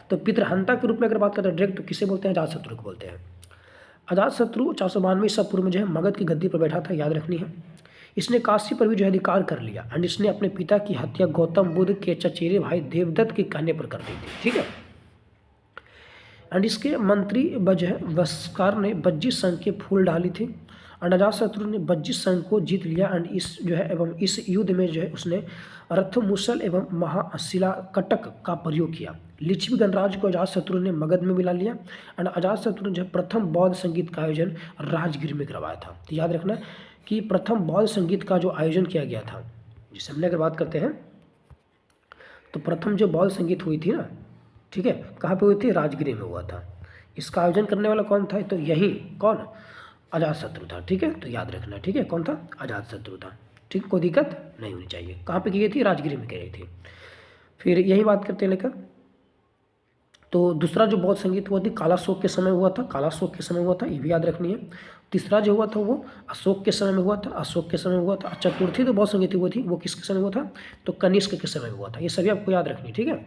Speaker 1: तो पितृहंता के रूप में अगर बात करते हैं डायरेक्ट, तो किसे बोलते हैं? अजातशत्रु को बोलते हैं। अजातशत्रु 492 ईसा पूर्व में जो है मगध की गद्दी पर बैठा था, याद रखनी है। इसने काशी पर भी जो है अधिकार कर लिया एंड इसने अपने पिता की हत्या गौतम बुद्ध के चचेरे भाई देवदत्त के कहने पर कर दी थी, ठीक है। एंड इसके मंत्री वस्कार ने बज्जिस संघ के फूल डाली थी एंड अजातशत्रु ने बज्जिस संघ को जीत लिया एंड इस जो है एवं इस युद्ध में जो है उसने रथमुसल एवं महाशिला कटक का प्रयोग किया। लिच्छवी गणराज्य को अजातशत्रु ने मगध में मिला लिया एंड अजातशत्रु ने जो प्रथम बौद्ध संगीत का आयोजन राजगीर में करवाया था। तो याद रखना कि प्रथम बौद्ध संगीत का जो आयोजन किया गया था, जिसे हमने अगर बात करते हैं तो प्रथम जो बौद्ध संगीत हुई थी ना, ठीक है, कहाँ पे हुई थी? राजगीर में हुआ था। इसका आयोजन करने वाला कौन था? तो यही कौन? अजातशत्रु था, ठीक है। तो याद रखना, ठीक है, कौन था? अजातशत्रु था, ठीक, कोई दिक्कत नहीं होनी चाहिए। कहाँ पे की गई थी? राजगीर में की गई थी। फिर यही बात करते हैं लेकर, तो दूसरा जो बौद्ध संगीत हुआ थी कालाशोक के समय हुआ था, कालाशोक के समय हुआ था, ये भी याद रखनी है। तीसरा जो हुआ था वो अशोक के समय में हुआ था, अशोक के समय हुआ था। चतुर्थी जो बौद्ध संगीत हुई थी वो किसके समय हुआ था? तो कनिष्क के समय हुआ था। ये सभी आपको याद रखनी, ठीक है।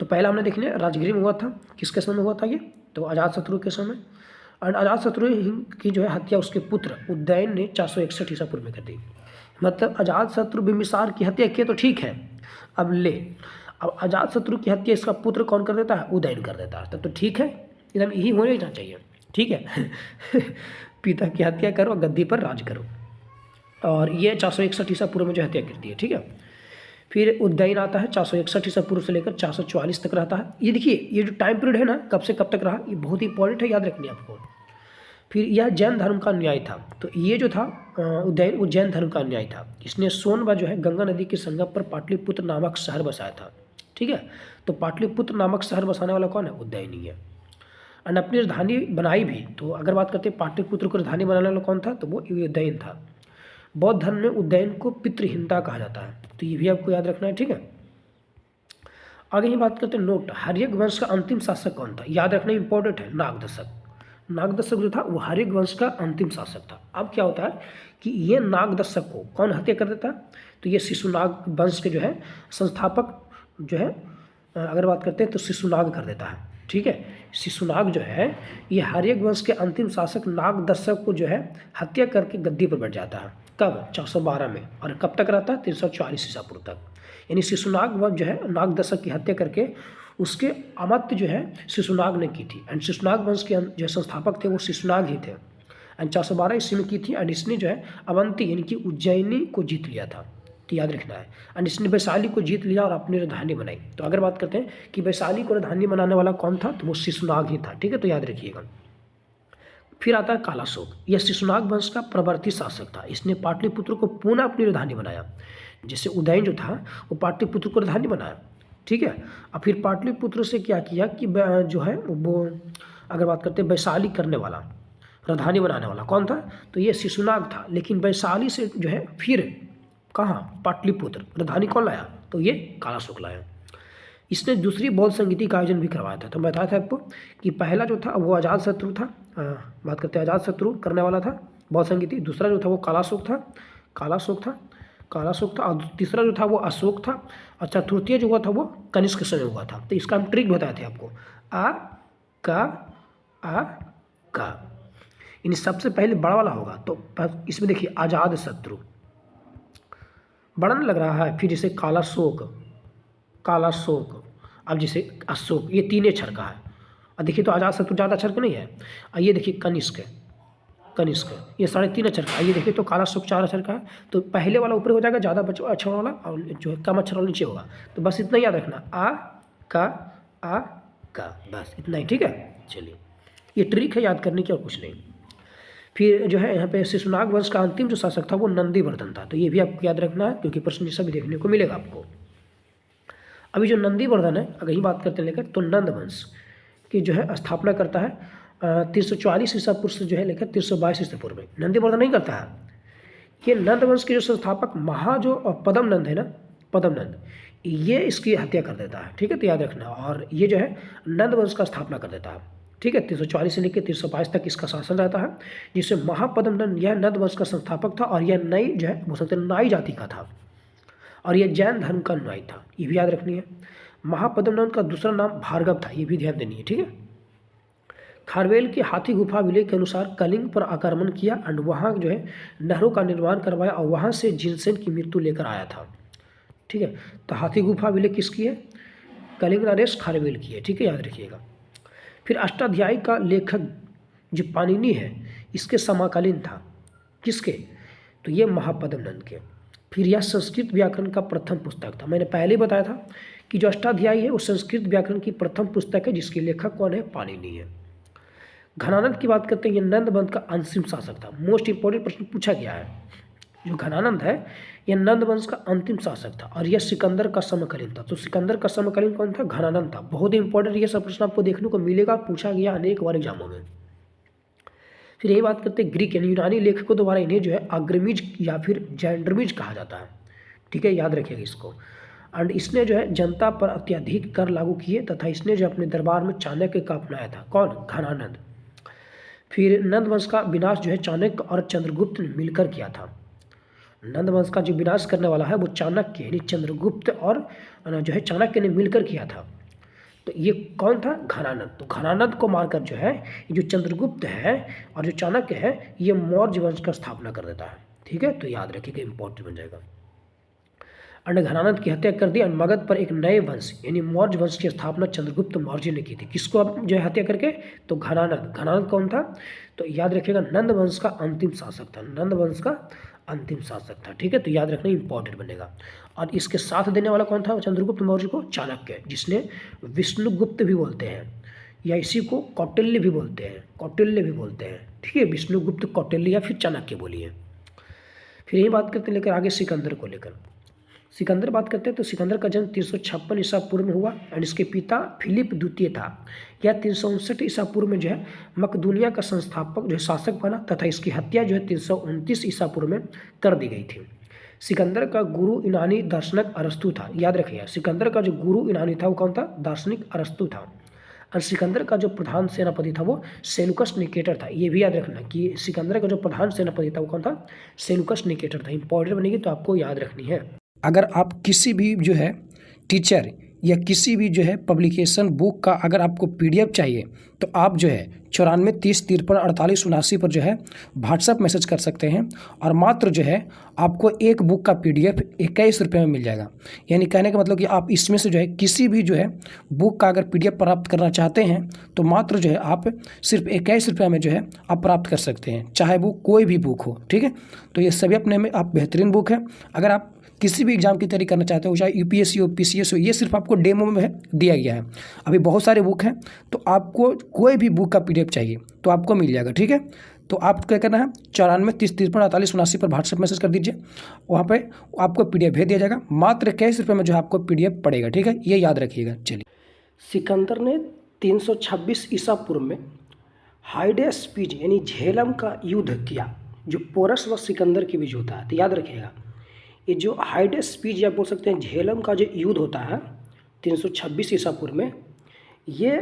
Speaker 1: तो पहला हमने देखने राजगीर में हुआ था, किसके समय हुआ था ये? तो अजातशत्रु के समय। और अजातशत्रु की जो है हत्या उसके पुत्र उदयन ने 461 ईसा पूर्व में कर दी। मतलब अजातशत्रु बिंबिसार की हत्या की तो ठीक है, अब अजातशत्रु की हत्या इसका पुत्र कौन कर देता है? उदयन कर देता है। तब तो ठीक है, एकदम यही होना चाहिए, ठीक है। पिता की हत्या करो, गद्दी पर राज करो। और ये 461 ईसा पूर्व में जो हत्या करती है, ठीक है। फिर उदयन आता है 461 ईसा पूर्व से लेकर 444 तक रहता है। ये देखिए, ये जो टाइम पीरियड है ना, कब से कब तक रहा, ये बहुत ही इंपॉर्टेंट है, याद रखनी है आपको। फिर यह जैन धर्म का न्याय था। तो ये जो था उदयन, वो जैन धर्म का न्याय था। इसने सोनवा जो है गंगा नदी के संगम पर पाटलिपुत्र नामक शहर बसाया था, ठीक है। तो पाटलिपुत्र नामक शहर बसाने वाला कौन है? उदयन ही है। और अपनी राजधानी बनाई भी। तो अगर बात करते हैं पाटलिपुत्र को राजधानी बनाने वाला कौन था? तो वो उदयन था। बौद्ध धर्म में उदयन को पितृहिंता कहा जाता है, तो ये भी आपको याद रखना है, ठीक है। आगे ही बात करते हैं नोट, हर्यक वंश का अंतिम शासक कौन था? याद रखना इंपॉर्टेंट है, नागदशक। नागदशक जो था वो हर्यक वंश का अंतिम शासक था। अब क्या होता है कि ये नागदशक को कौन हत्या कर देता है? तो ये शिशुनाग वंश के जो है संस्थापक जो है, अगर बात करते हैं तो शिशुनाग कर देता है, ठीक है। शिशुनाग जो है ये हर्यक वंश के अंतिम शासक नागदशक को जो है हत्या करके गद्दी पर बैठ जाता है। कब? 412 में। और कब तक रहता है? 340 ईसा पूर्व तक। यानी शिशुनाग वंश जो है नागदशक की हत्या करके उसके अमात्य जो है शिशुनाग ने की थी। एंड शिशुनाग वंश के जो संस्थापक थे वो शिशुनाग ही थे। एंड 412 ईस्वी में की थी। एंड इसने जो है अवंती यानी कि उज्जैनी को जीत लिया था, तो याद रखना है। एंड इसने वैशाली को जीत लिया और अपनी राजधानी बनाई। तो अगर बात करते हैं कि वैशाली को राजधानी बनाने वाला कौन था, तो वो शिशुनाग ही था, ठीक है, तो याद रखिएगा। फिर आता है कालाशोक। यह शिशुनाग वंश का प्रवर्ती शासक था। इसने पाटलिपुत्र को पुनः अपनी राजधानी बनाया। जैसे उदयन जो था वो पाटलिपुत्र को राजधानी बनाया, ठीक है। और फिर पाटलिपुत्र से क्या किया कि जो है वो, अगर बात करते हैं वैशाली करने वाला, राजधानी बनाने वाला कौन था? तो ये शिशुनाग था। लेकिन वैशाली से जो है फिर कहाँ? पाटलिपुत्र राजधानी कौन लाया? तो ये कालाशोक लाया। इसने दूसरी बौद्ध संगीति का आयोजन भी करवाया था। तो मैं बताया था आपको कि पहला जो था वो अजातशत्रु था, बात करते हैं अजातशत्रु करने वाला था बौद्ध संगीति। दूसरा जो था वो कालाशोक था और तीसरा जो था वो अशोक था। और चतुर्थीय जो हुआ था वो कनिष्क समय हुआ था। तो इसका हम ट्रिक बताए थे आपको, आ का इन सबसे पहले बड़ा वाला होगा। तो इसमें देखिए आजाद शत्रु बड़ा नहीं लग रहा है। फिर जैसे कालाशोक, अब जैसे अशोक, ये 3 अक्षर का है। और देखिए तो अजातशत्रु ज़्यादा अक्षर का नहीं है। और ये देखिए कनिष्क, ये 3.5 अक्षर का। ये देखिए तो कालाशोक 4 अक्षर का है। तो पहले वाला ऊपर हो जाएगा ज़्यादा अक्षर वाला, और जो है कम अक्षर वाला नीचे होगा। तो बस इतना याद रखना, आ का, बस इतना ही, ठीक है। चलिए, ये ट्रिक है याद करने की और कुछ नहीं। फिर जो है यहाँ पे शिशुनाग वंश का अंतिम जो शासक था वो नंदीवर्धन था। तो ये भी आपको याद रखना है, क्योंकि प्रश्न जैसा भी देखने को मिलेगा आपको। अभी जो नंदीवर्धन है, अगर ही बात करते हैं लेकर, तो नंद वंश की जो है स्थापना करता है 344 ईसा पूर्व से जो है लेकर 322 ईसा पूर्व में। नंदीवर्धन नहीं करता है। ये नंद वंश के जो संस्थापक पदम नंद है ना, पदम नंद, ये इसकी हत्या कर देता है, ठीक है, तो याद रखना। और ये जो है नंद वंश का स्थापना कर देता है। ठीक है। 344 से लेकर 322 तक इसका शासन रहता है, जिससे महापद्म नंद यह नंद वंश का संस्थापक था और यह नई जो है बोल सकते हैं नाई जाति का था और यह जैन धर्म का अनुयायी था, ये भी याद रखनी है। महापद्म नंद का दूसरा नाम भार्गव था, ये भी ध्यान देनी है, ठीक है। खारवेल की हाथी गुफा विलेख के अनुसार कलिंग पर आक्रमण किया एंड वहाँ जो है नहरों का निर्माण करवाया और वहाँ से जिनसेन की मृत्यु लेकर आया था, ठीक है। तो हाथी गुफा विलेख किसकी है? कलिंग नरेश खारवेल की है, ठीक है, याद रखिएगा। फिर अष्टाध्यायी का लेखक जो पाणिनि है इसके समकालीन था, किसके? तो ये महापद्म नंद के। फिर यह संस्कृत व्याकरण का प्रथम पुस्तक था। मैंने पहले बताया था कि जो अष्टाध्यायी है वो संस्कृत व्याकरण की प्रथम पुस्तक है, जिसके लेखक कौन है? पाणिनि है। घनानंद की बात करते हैं, ये नंद वंश का अंतिम शासक था। मोस्ट इंपॉर्टेंट प्रश्न पूछा गया है। जो घनानंद है यह नंद वंश का अंतिम शासक था और यह सिकंदर का समकालीन था। तो सिकंदर का समकालीन कौन था? घनानंद था। बहुत इंपॉर्टेंट ये सब प्रश्न आपको देखने को मिलेगा, पूछा गया अनेक बार एग्जामों में। फिर यही बात करते हैं ग्रीक यानी यूनानी लेखकों द्वारा इन्हें जो है अग्रमीज या फिर जैंड्रमीज कहा जाता है, ठीक है, याद रखिएगा इसको। एंड इसने जो है जनता पर अत्यधिक कर लागू किए तथा इसने जो अपने दरबार में चाणक्य का अपनाया था। कौन? घनानंद। फिर नंद वंश का विनाश जो है चाणक्य और चंद्रगुप्त ने मिलकर किया था। नंद वंश का जो विनाश करने वाला है वो चाणक्य यानी चंद्रगुप्त और जो है चाणक्य ने मिलकर किया था। तो ये कौन था? घनानंद। तो घनानंद को मारकर जो है ये जो चंद्रगुप्त है और जो चाणक्य है ये मौर्य वंश का स्थापना कर देता है, ठीक है। तो याद रखिएगा, इंपॉर्टेंट बन जाएगा। अन्य घनानंद की हत्या कर दी और मगध पर एक नए वंश यानी मौर्य वंश की स्थापना चंद्रगुप्त मौर्य ने की थी। किसको अब जो है हत्या करके? तो घनानंद। घनानंद कौन था? तो याद रखिएगा नंद वंश का अंतिम शासक था। नंद वंश का अंतिम शासक था, ठीक है। तो याद रखना इंपॉर्टेंट बनेगा। और इसके साथ देने वाला कौन था चंद्रगुप्त मौर्य को? चाणक्य, जिसने विष्णुगुप्त भी बोलते हैं या इसी को कौटिल्य भी बोलते हैं, कौटिल्य भी बोलते हैं, ठीक है। विष्णुगुप्त, कौटिल्य या फिर चाणक्य बोलिए। फिर यही बात करते लेकर आगे सिकंदर को लेकर। सिकंदर बात करते हैं तो सिकंदर का जन्म 356 ईसा पूर्व में हुआ एंड इसके पिता फिलिप द्वितीय था। यह 359 ईसा पूर्व में जो है मकदूनिया का संस्थापक जो है शासक बना तथा इसकी हत्या जो है 329 ईसा पूर्व में कर दी गई थी। सिकंदर का गुरु यूनानी दार्शनिक अरस्तु था, याद रखिएगा। सिकंदर का जो गुरु यूनानी था वो कौन था? दार्शनिक अरस्तु था। और सिकंदर का जो प्रधान सेनापति था वो सेलुकस निकेटर था। ये भी याद रखना कि सिकंदर का जो प्रधान सेनापति था वो कौन था? सेलुकस निकेटर था। इंपॉर्टेंट बनेगी तो आपको याद रखनी है। अगर आप किसी भी जो है टीचर या किसी भी जो है पब्लिकेशन बुक का अगर आपको पीडीएफ चाहिए तो आप जो है 94 30 53 48 79 पर जो है व्हाट्सएप मैसेज कर सकते हैं और मात्र जो है आपको एक बुक का पीडीएफ 21 रुपये में मिल जाएगा। यानी कहने का मतलब कि आप इसमें से जो है किसी भी जो है बुक का अगर पीडीएफ प्राप्त करना चाहते हैं तो मात्र जो है आप सिर्फ 21 रुपये में जो है आप प्राप्त कर सकते हैं, चाहे वो कोई भी बुक हो, ठीक है। तो ये सभी अपने में आप बेहतरीन बुक है। अगर आप किसी भी एग्जाम की तैयारी करना चाहते हो, चाहे यूपीएससी हो, पीसीएस हो, ये सिर्फ आपको डेमो में है दिया गया है। अभी बहुत सारे बुक हैं तो आपको कोई भी बुक का पीडीएफ चाहिए तो आपको मिल जाएगा, ठीक है। तो आपको क्या करना है 94 30 53 48 79 पर व्हाट्सएप मैसेज कर दीजिए, वहाँ पे आपको पीडीएफ भेज दिया जाएगा। मात्र 21 रुपये में जो है आपको पीडीएफ पड़ेगा, ठीक है, ये याद रखिएगा। चलिए, सिकंदर ने 326 ईसा पूर्व में हाइडेस्पीज यानी झेलम का युद्ध किया, जो पोरस व सिकंदर के बीच होता है। तो याद रखिएगा ये जो हाइडेस्पीज या बोल सकते हैं झेलम का जो युद्ध होता है 326 ईसा पूर्व में, ये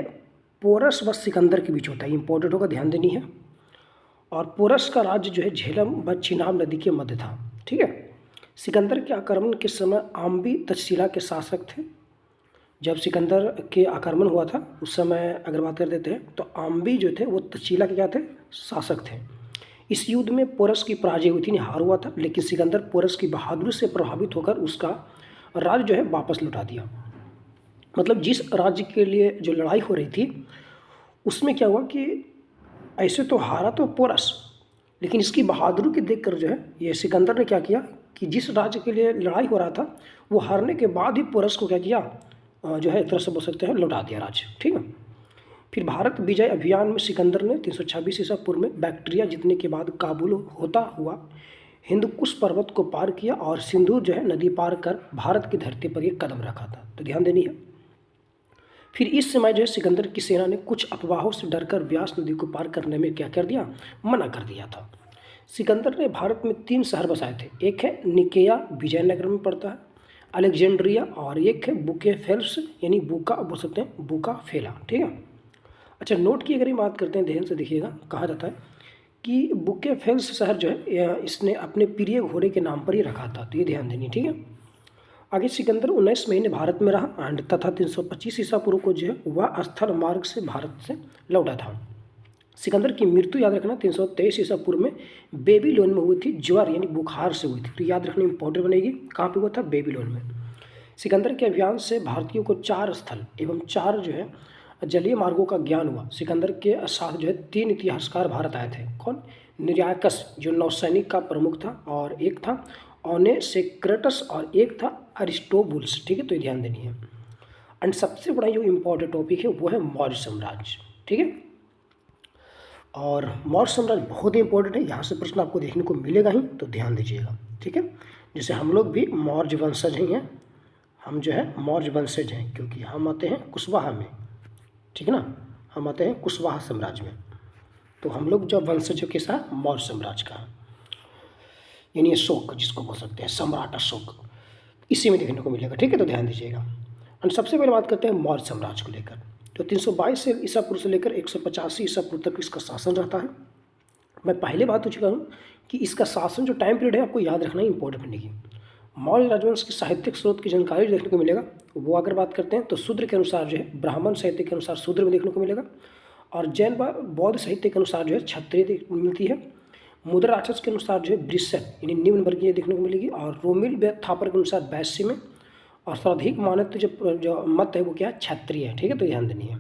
Speaker 1: पोरस व सिकंदर के बीच होता है। इंपॉर्टेंट होगा, ध्यान देनी है। और पोरस का राज्य जो है झेलम व चिनाब नदी के मध्य था, ठीक है। सिकंदर के आक्रमण के समय आम्बी तक्षशिला के शासक थे। जब सिकंदर के आक्रमण हुआ था उस समय अगर बात कर देते हैं तो आम्बी जो थे वो तक्षशिला के क्या थे? शासक थे। इस युद्ध में पोरस की पराजय हुई थी, हार हुआ था, लेकिन सिकंदर पोरस की बहादुरी से प्रभावित होकर उसका राज्य जो है वापस लौटा दिया। मतलब जिस राज्य के लिए जो लड़ाई हो रही थी उसमें क्या हुआ कि ऐसे तो हारा तो पोरस, लेकिन इसकी बहादुरी को देखकर जो है ये सिकंदर ने क्या किया कि जिस राज्य के लिए लड़ाई हो रहा था वो हारने के बाद ही पोरस को क्या किया जो है एक तरह से बोल सकते हैं लौटा दिया राज्य, ठीक है। फिर भारत विजय अभियान में सिकंदर ने 326 ईसा पूर्व में बैक्ट्रिया जीतने के बाद काबुल होता हुआ हिंदकुश पर्वत को पार किया और सिंधु जो है नदी पार कर भारत की धरती पर ये कदम रखा था। तो ध्यान देनी है। फिर इस समय जो है सिकंदर की सेना ने कुछ अफवाहों से डरकर व्यास नदी को पार करने में क्या कर दिया? मना कर दिया था। सिकंदर ने भारत में 3 शहर बसाए थे। एक है निकेया, विजयनगर में पड़ता है, अलेक्जेंड्रिया, और एक है बुकेफेल्स यानी बुका बोल सकते हैं बुका फेला, ठीक है। अच्छा, नोट की अगर हम बात करते हैं, ध्यान से देखिएगा, कहा जाता है कि बुकेफेल्स शहर जो है इसने अपने प्रिय घोड़े के नाम पर ही रखा था, तो ये ध्यान देनी, ठीक है। आगे सिकंदर 19 महीने भारत में रहा एंड तथा 325 ईसा पूर्व को जो है वह स्थल मार्ग से भारत से लौटा था। सिकंदर की मृत्यु याद रखना 323 ईसा पूर्व में बेबीलोन में हुई थी, ज्वर यानी बुखार से हुई थी, तो याद रखना इंपॉर्टेंट बनेगी। कहाँ पे हुआ था? बेबीलोन में। सिकंदर के अभियान से भारतीयों को 4 स्थल एवं 4 जो है जलीय मार्गों का ज्ञान हुआ। सिकंदर के साथ जो है 3 इतिहासकार भारत आए थे। कौन? निरयाकस जो नौसैनिक का प्रमुख था, और एक था ओनेसेक्रेटस, और एक था अरिस्टोबुलस, ठीक है, तो ये ध्यान देनी है। एंड सबसे बड़ा जो इम्पोर्टेंट टॉपिक है वो है मौर्य साम्राज्य, ठीक है। और मौर्य साम्राज्य बहुत ही इंपॉर्टेंट है, यहाँ से प्रश्न आपको देखने को मिलेगा ही, तो ध्यान दीजिएगा, ठीक है। जैसे हम लोग भी मौर्य वंशज ही हैं, हम जो है मौर्य वंशज हैं, क्योंकि हम आते हैं कुशवाहा में, ठीक है ना, हम आते हैं कुशवाहा साम्राज्य में, तो हम लोग जो वंशजों के साथ मौर्य साम्राज्य का, यानी अशोक जिसको बोल सकते हैं, सम्राट अशोक, इसी में देखने को मिलेगा, ठीक है, तो ध्यान दीजिएगा। और सबसे पहले बात करते हैं मौर्य साम्राज्य को लेकर। तो 322 से ईसा पूर्व से लेकर 185 ईसा पूर्व तक इसका शासन रहता है। मैं पहले बात हो चुका हूँ कि इसका शासन जो टाइम पीरियड है आपको याद रखना ही इंपॉर्टेंट बनेगी। मौर्य राजवंश की साहित्यिक स्रोत की जानकारी देखने को मिलेगा। वो अगर बात करते हैं तो शूद्र के अनुसार जो है ब्राह्मण साहित्य के अनुसार शूद्र में देखने को मिलेगा, और जैन बौद्ध साहित्य के अनुसार जो है क्षत्रिय मिलती है। मुद्रा राक्षस के अनुसार जो है वृश्चिक यानी निम्न वर्गीय देखने को मिलेगी, और रोमिल थापर के अनुसार वैश्य में, और सर्वाधिक मान्यता जो मत है वो क्या है? क्षत्रिय है, ठीक है, तो ध्यान देनी है।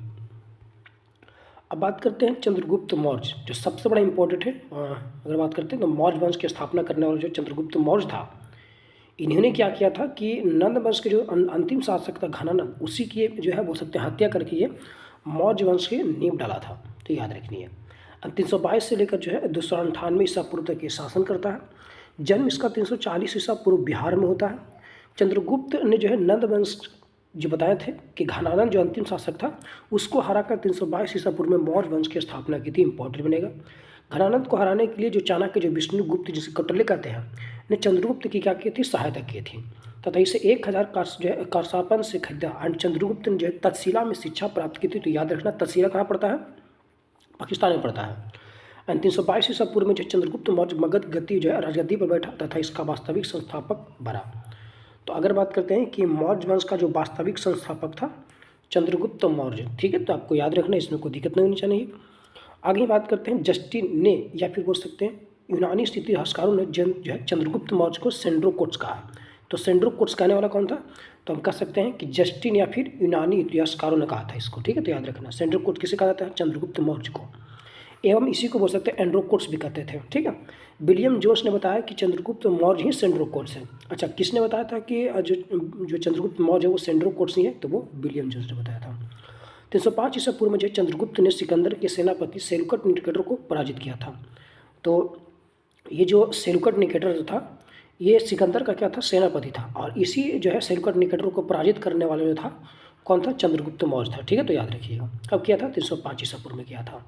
Speaker 1: अब बात करते हैं चंद्रगुप्त मौर्य, जो सबसे बड़ा इंपॉर्टेंट है। अगर बात करते हैं तो मौर्य वंश की स्थापना करने वाला जो चंद्रगुप्त मौर्य था, इन्होंने क्या किया था कि नंद वंश के जो अंतिम शासक था घनानंद, उसी की जो है बोल सकते हैं हत्या करके ये मौर्य वंश की नींव डाला था, तो याद रखनी है। 322 से लेकर जो है 298 ईसा पूर्व तक ये शासन करता है। जन्म इसका 340 ईसा पूर्व बिहार में होता है। चंद्रगुप्त ने जो है नंद वंश जो बताए थे कि घनानंद जो अंतिम शासक था उसको हराकर 322 ईसा पूर्व में मौर्य वंश की स्थापना की थी, इंपॉर्टेंट बनेगा। घनानंद को हराने के लिए जो चाणक्य जो विष्णुगुप्त जिसे कौटिल्य कहते हैं ने चंद्रगुप्त की क्या की थी? सहायता की थी, तथा इसे 1000 कारसापन से खरीदा। एंड चंद्रगुप्त ने जो है तक्षशिला में शिक्षा प्राप्त की थी, तो याद रखना तक्षशिला कहाँ पड़ता है? पाकिस्तान में पड़ता है। एंड 322 ईसा पूर्व में जो चंद्रगुप्त मौर्य मगध गति जो है राजगद्दी पर बैठा तथा इसका वास्तविक संस्थापक बना। तो अगर बात करते हैं कि मौर्य वंश का जो वास्तविक संस्थापक था चंद्रगुप्त मौर्य, ठीक है, तो आपको याद रखना, इसमें कोई दिक्कत नहीं होनी चाहिए। आगे बात करते हैं जस्टिन ने, या फिर बोल सकते हैं यूनानी इतिहासकारों ने जो है चंद्रगुप्त मौर्य को सेंड्रोकोट्स कहा। तो सेंड्रोकोट्स कहने वाला कौन था? तो हम कह सकते हैं कि जस्टिन या फिर यूनानी इतिहासकारों ने कहा था इसको, ठीक है, तो याद रखना। सेंड्रोकोट्स किसे कहा जाता है? चंद्रगुप्त मौर्य को। एवं इसी को बोल सकते हैं एंड्रोकोट्स भी कहते थे, ठीक है। विलियम जोन्स ने बताया कि चंद्रगुप्त मौर्य ही सेंड्रोकोट्स है। अच्छा, किसने बताया था कि जो चंद्रगुप्त मौर्य है वो सेंड्रोकोट्स ही है? तो वो विलियम जोन्स ने बताया था। 305 ईसा पूर्व में जो चंद्रगुप्त ने सिकंदर के सेनापति सेल्यूकड निकेटर को पराजित किया था। तो ये जो सेल्यूकड निकेटर था ये सिकंदर का क्या था? सेनापति था, और इसी जो है सेल्यूकड निकेटर को पराजित करने वाला जो था कौन था? चंद्रगुप्त मौर्य था, ठीक है, तो याद रखिएगा। कब किया था? 305 ईसा पूर्व में किया था।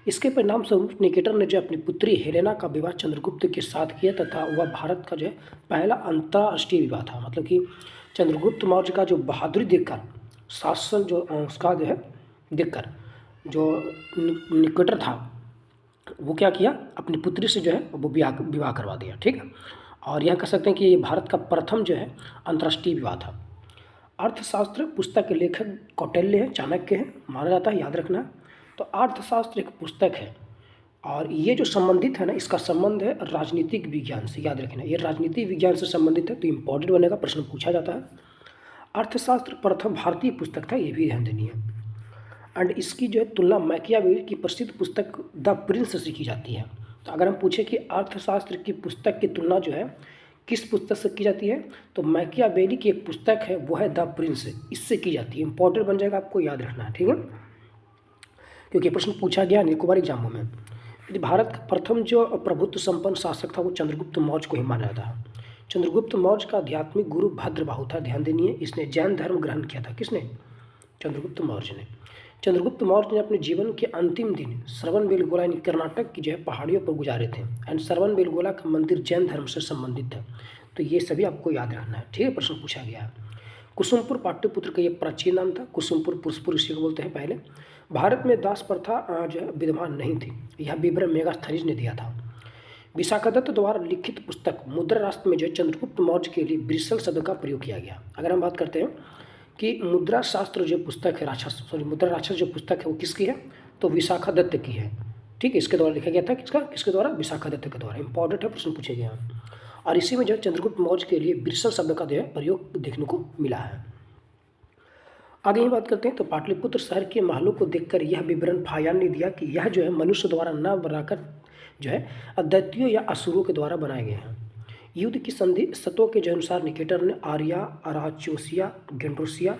Speaker 1: इसके परिणाम स्वरूप निकेटर ने जो अपनी पुत्री हेलेना का विवाह चंद्रगुप्त के साथ किया, तथा वह भारत का जो है पहला अंतर्राष्ट्रीय विवाह था। मतलब कि चंद्रगुप्त मौर्य का जो बहादुरी देखकर, शासन जो उसका जो है देखकर जो निकेटर था वो क्या किया? अपनी पुत्री से जो है वो विवाह करवा दिया, ठीक है। और यह कह सकते हैं कि ये भारत का प्रथम जो है अंतर्राष्ट्रीय विवाह था। अर्थशास्त्र पुस्तक के लेखक कौटिल्य है, चाणक्य है, माना जाता है, याद रखना। तो अर्थशास्त्र एक पुस्तक है, और ये जो संबंधित है ना, इसका संबंध है राजनीतिक विज्ञान से, याद रखना। ये राजनीतिक विज्ञान से संबंधित है, तो इम्पोर्टेंट बनेगा, प्रश्न पूछा जाता है। अर्थशास्त्र प्रथम भारतीय पुस्तक था, ये भी ध्यान देनी है। एंड इसकी जो है तुलना मैकियावेली की प्रसिद्ध पुस्तक द प्रिंस से की जाती है। तो अगर हम पूछे कि अर्थशास्त्र की पुस्तक की तुलना जो है किस पुस्तक से की जाती है, तो मैकियावेली की एक पुस्तक है वो है द प्रिंस, इससे की जाती है। इंपॉर्टेंट बन जाएगा, आपको याद रखना है, ठीक है, क्योंकि प्रश्न पूछा गया निकोबार एग्जामों में। यदि भारत का प्रथम जो प्रभुत्व संपन्न शासक था वो चंद्रगुप्त मौर्य को ही माना जाता है। चंद्रगुप्त मौर्य का आध्यात्मिक गुरु भद्रबाहु था, ध्यान देनी है। इसने जैन धर्म ग्रहण किया था। किसने? चंद्रगुप्त मौर्य ने। चंद्रगुप्त मौर्य ने अपने जीवन के अंतिम दिन श्रवणबेलगोला यानी कर्नाटक की जो है पहाड़ियों पर गुजारे थे। एंड श्रवणबेलगोला का मंदिर जैन धर्म से संबंधित है, तो ये सभी आपको याद रखना है, ठीक है, प्रश्न पूछा गया है। कुसुमपुर पाटलिपुत्र का ये प्राचीन नाम था। कुसुमपुर पुष्पुर इसी को बोलते हैं पहले। भारत में दास प्रथा जो है विद्यमान नहीं थी, यह विवरण मेगास्थनीज ने दिया था। विशाखादत्त द्वारा लिखित पुस्तक मुद्रा राष्ट्र में जो है चंद्रगुप्त मौर्य के लिए ब्रिसल शब्द का प्रयोग किया गया। अगर हम बात करते हैं कि मुद्रा शास्त्र जो पुस्तक है मुद्रा राक्षस जो पुस्तक है वो किसकी है, तो विशाखादत्त की है। ठीक है, इसके द्वारा लिखा गया था, किसके द्वारा, विशाखादत्त के द्वारा। इंपॉर्टेंट है, प्रश्न पूछे गए हैं। और इसी में जो है चंद्रगुप्त मौर्य के लिए ब्रिसल शब्द का जो है प्रयोग देखने को मिला है। आगे ही बात करते हैं तो पाटलिपुत्र शहर के महलों को देखकर यह विवरण फायान ने दिया कि यह जो है मनुष्य द्वारा न बनाकर जो है दैत्यों या असुरों के द्वारा बनाए गए हैं। युद्ध की संधि शतों के अनुसार निकेटर ने आर्या, अराचोसिया, गेंड्रोसिया,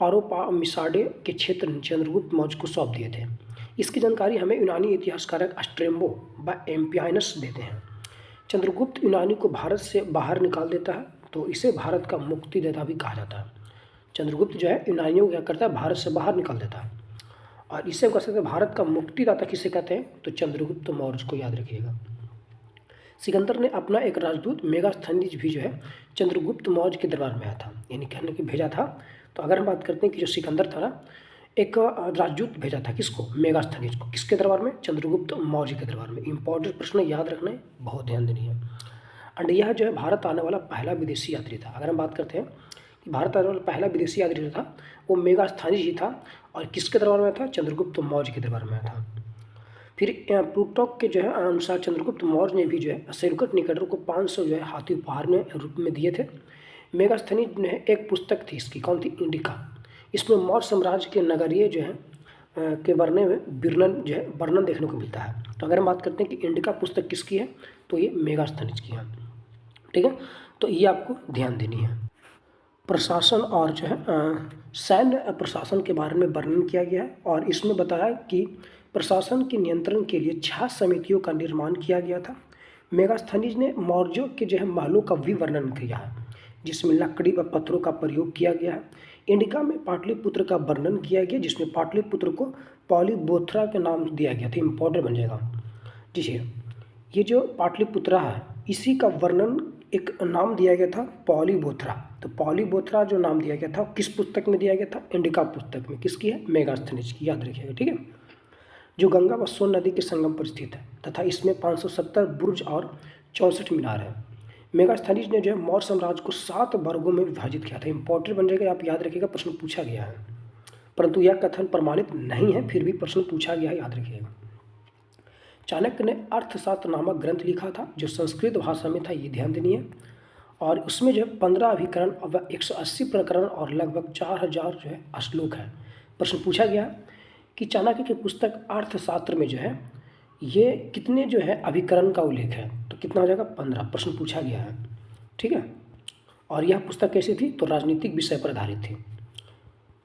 Speaker 1: पारोपामिसाडे के क्षेत्र चंद्रगुप्त मौर्य को सौंप दिए थे। इसकी जानकारी हमें यूनानी इतिहासकारक स्ट्रेम्बो व एम्पियानस देते हैं। चंद्रगुप्त यूनानी को भारत से बाहर निकाल देता है, तो इसे भारत का मुक्तिदाता भी कहा जाता है। चंद्रगुप्त जो है यूनानियों को क्या करता है, भारत से बाहर निकाल देता है, और इसे कह सकते हैं भारत का मुक्तिदाता किसे कहते हैं, तो चंद्रगुप्त मौर्य को याद रखिएगा। सिकंदर ने अपना एक राजदूत मेगास्थनीज भी जो है चंद्रगुप्त मौर्य के दरबार में आया था, यानी कहने की भेजा था। तो अगर हम बात करते हैं कि जो सिकंदर था ना, एक राजदूत भेजा था, किसको, मेगास्थनीज को, किसके दरबार में, चंद्रगुप्त मौर्य के दरबार में। इंपॉर्टेंट प्रश्न याद रखना है, बहुत ध्यान देनी है। एंड यह जो है भारत आने वाला पहला विदेशी यात्री था। अगर हम बात करते हैं कि भारत आने वाला पहला विदेशी यात्री जो था वो मेगास्थनीज ही था, और किसके दरबार में था, चंद्रगुप्त मौर्य के दरबार में था। फिर प्लूटॉक के जो है अनुसार चंद्रगुप्त मौर्य ने भी जो है सेल्युकट निकेटर को 500 जो है हाथी उपहार में रूप में दिए थे। मेगास्थनीज ने एक पुस्तक थी इसकी, कौन थी, इंडिका। इसमें मौर्य साम्राज्य के नगरीय जो है के वर्णन देखने को मिलता है। तो अगर हम बात करते हैं कि इंडिका पुस्तक किसकी है, तो ये मेगास्थनीज की है। ठीक है, तो ये आपको ध्यान देनी है। प्रशासन और जो है सैन्य प्रशासन के बारे में वर्णन किया गया है, और इसमें बताया कि प्रशासन के नियंत्रण के लिए 6 समितियों का निर्माण किया गया था। मेगास्थनीज ने मौर्यों के जो है महलों का भी वर्णन किया है, जिसमें लकड़ी व पत्थरों का प्रयोग किया गया है। इंडिका में पाटलिपुत्र का वर्णन किया गया, जिसमें पाटलिपुत्र को पॉलीबोथरा के नाम दिया गया था। इंपॉर्टेंट बन जाएगा जी। ये जो पाटलिपुत्रा है इसी का वर्णन एक नाम दिया गया था, पॉलीबोथरा। तो पॉलीबोथरा जो नाम दिया गया था किस पुस्तक में दिया गया था, इंडिका पुस्तक में। किसकी है, मेगास्थनीज की, याद रखिएगा। ठीक है, जो गंगा व सोन नदी के संगम पर स्थित है तथा इसमें 570 बुर्ज और 64 मीनार है। मेगास्थनीज ने जो है मौर्य साम्राज्य को 7 वर्गों में विभाजित किया था। इंपॉर्टेंट बन जाएगा, आप याद रखिएगा, प्रश्न पूछा गया है, परंतु यह कथन प्रमाणित नहीं है, फिर भी प्रश्न पूछा गया है, याद रखिएगा। चाणक्य ने अर्थशास्त्र नामक ग्रंथ लिखा था, जो संस्कृत भाषा में था, ये ध्यान देनी है। और उसमें जो है 15 अभिकरण व 180 प्रकरण और लगभग 4000 जो है श्लोक है। प्रश्न पूछा गया कि चाणक्य की पुस्तक अर्थशास्त्र में जो है ये कितने जो है अभिकरण का उल्लेख है, तो कितना हो जाएगा, 15। प्रश्न पूछा गया है। ठीक है, और यह पुस्तक कैसी थी, तो राजनीतिक विषय पर आधारित थी।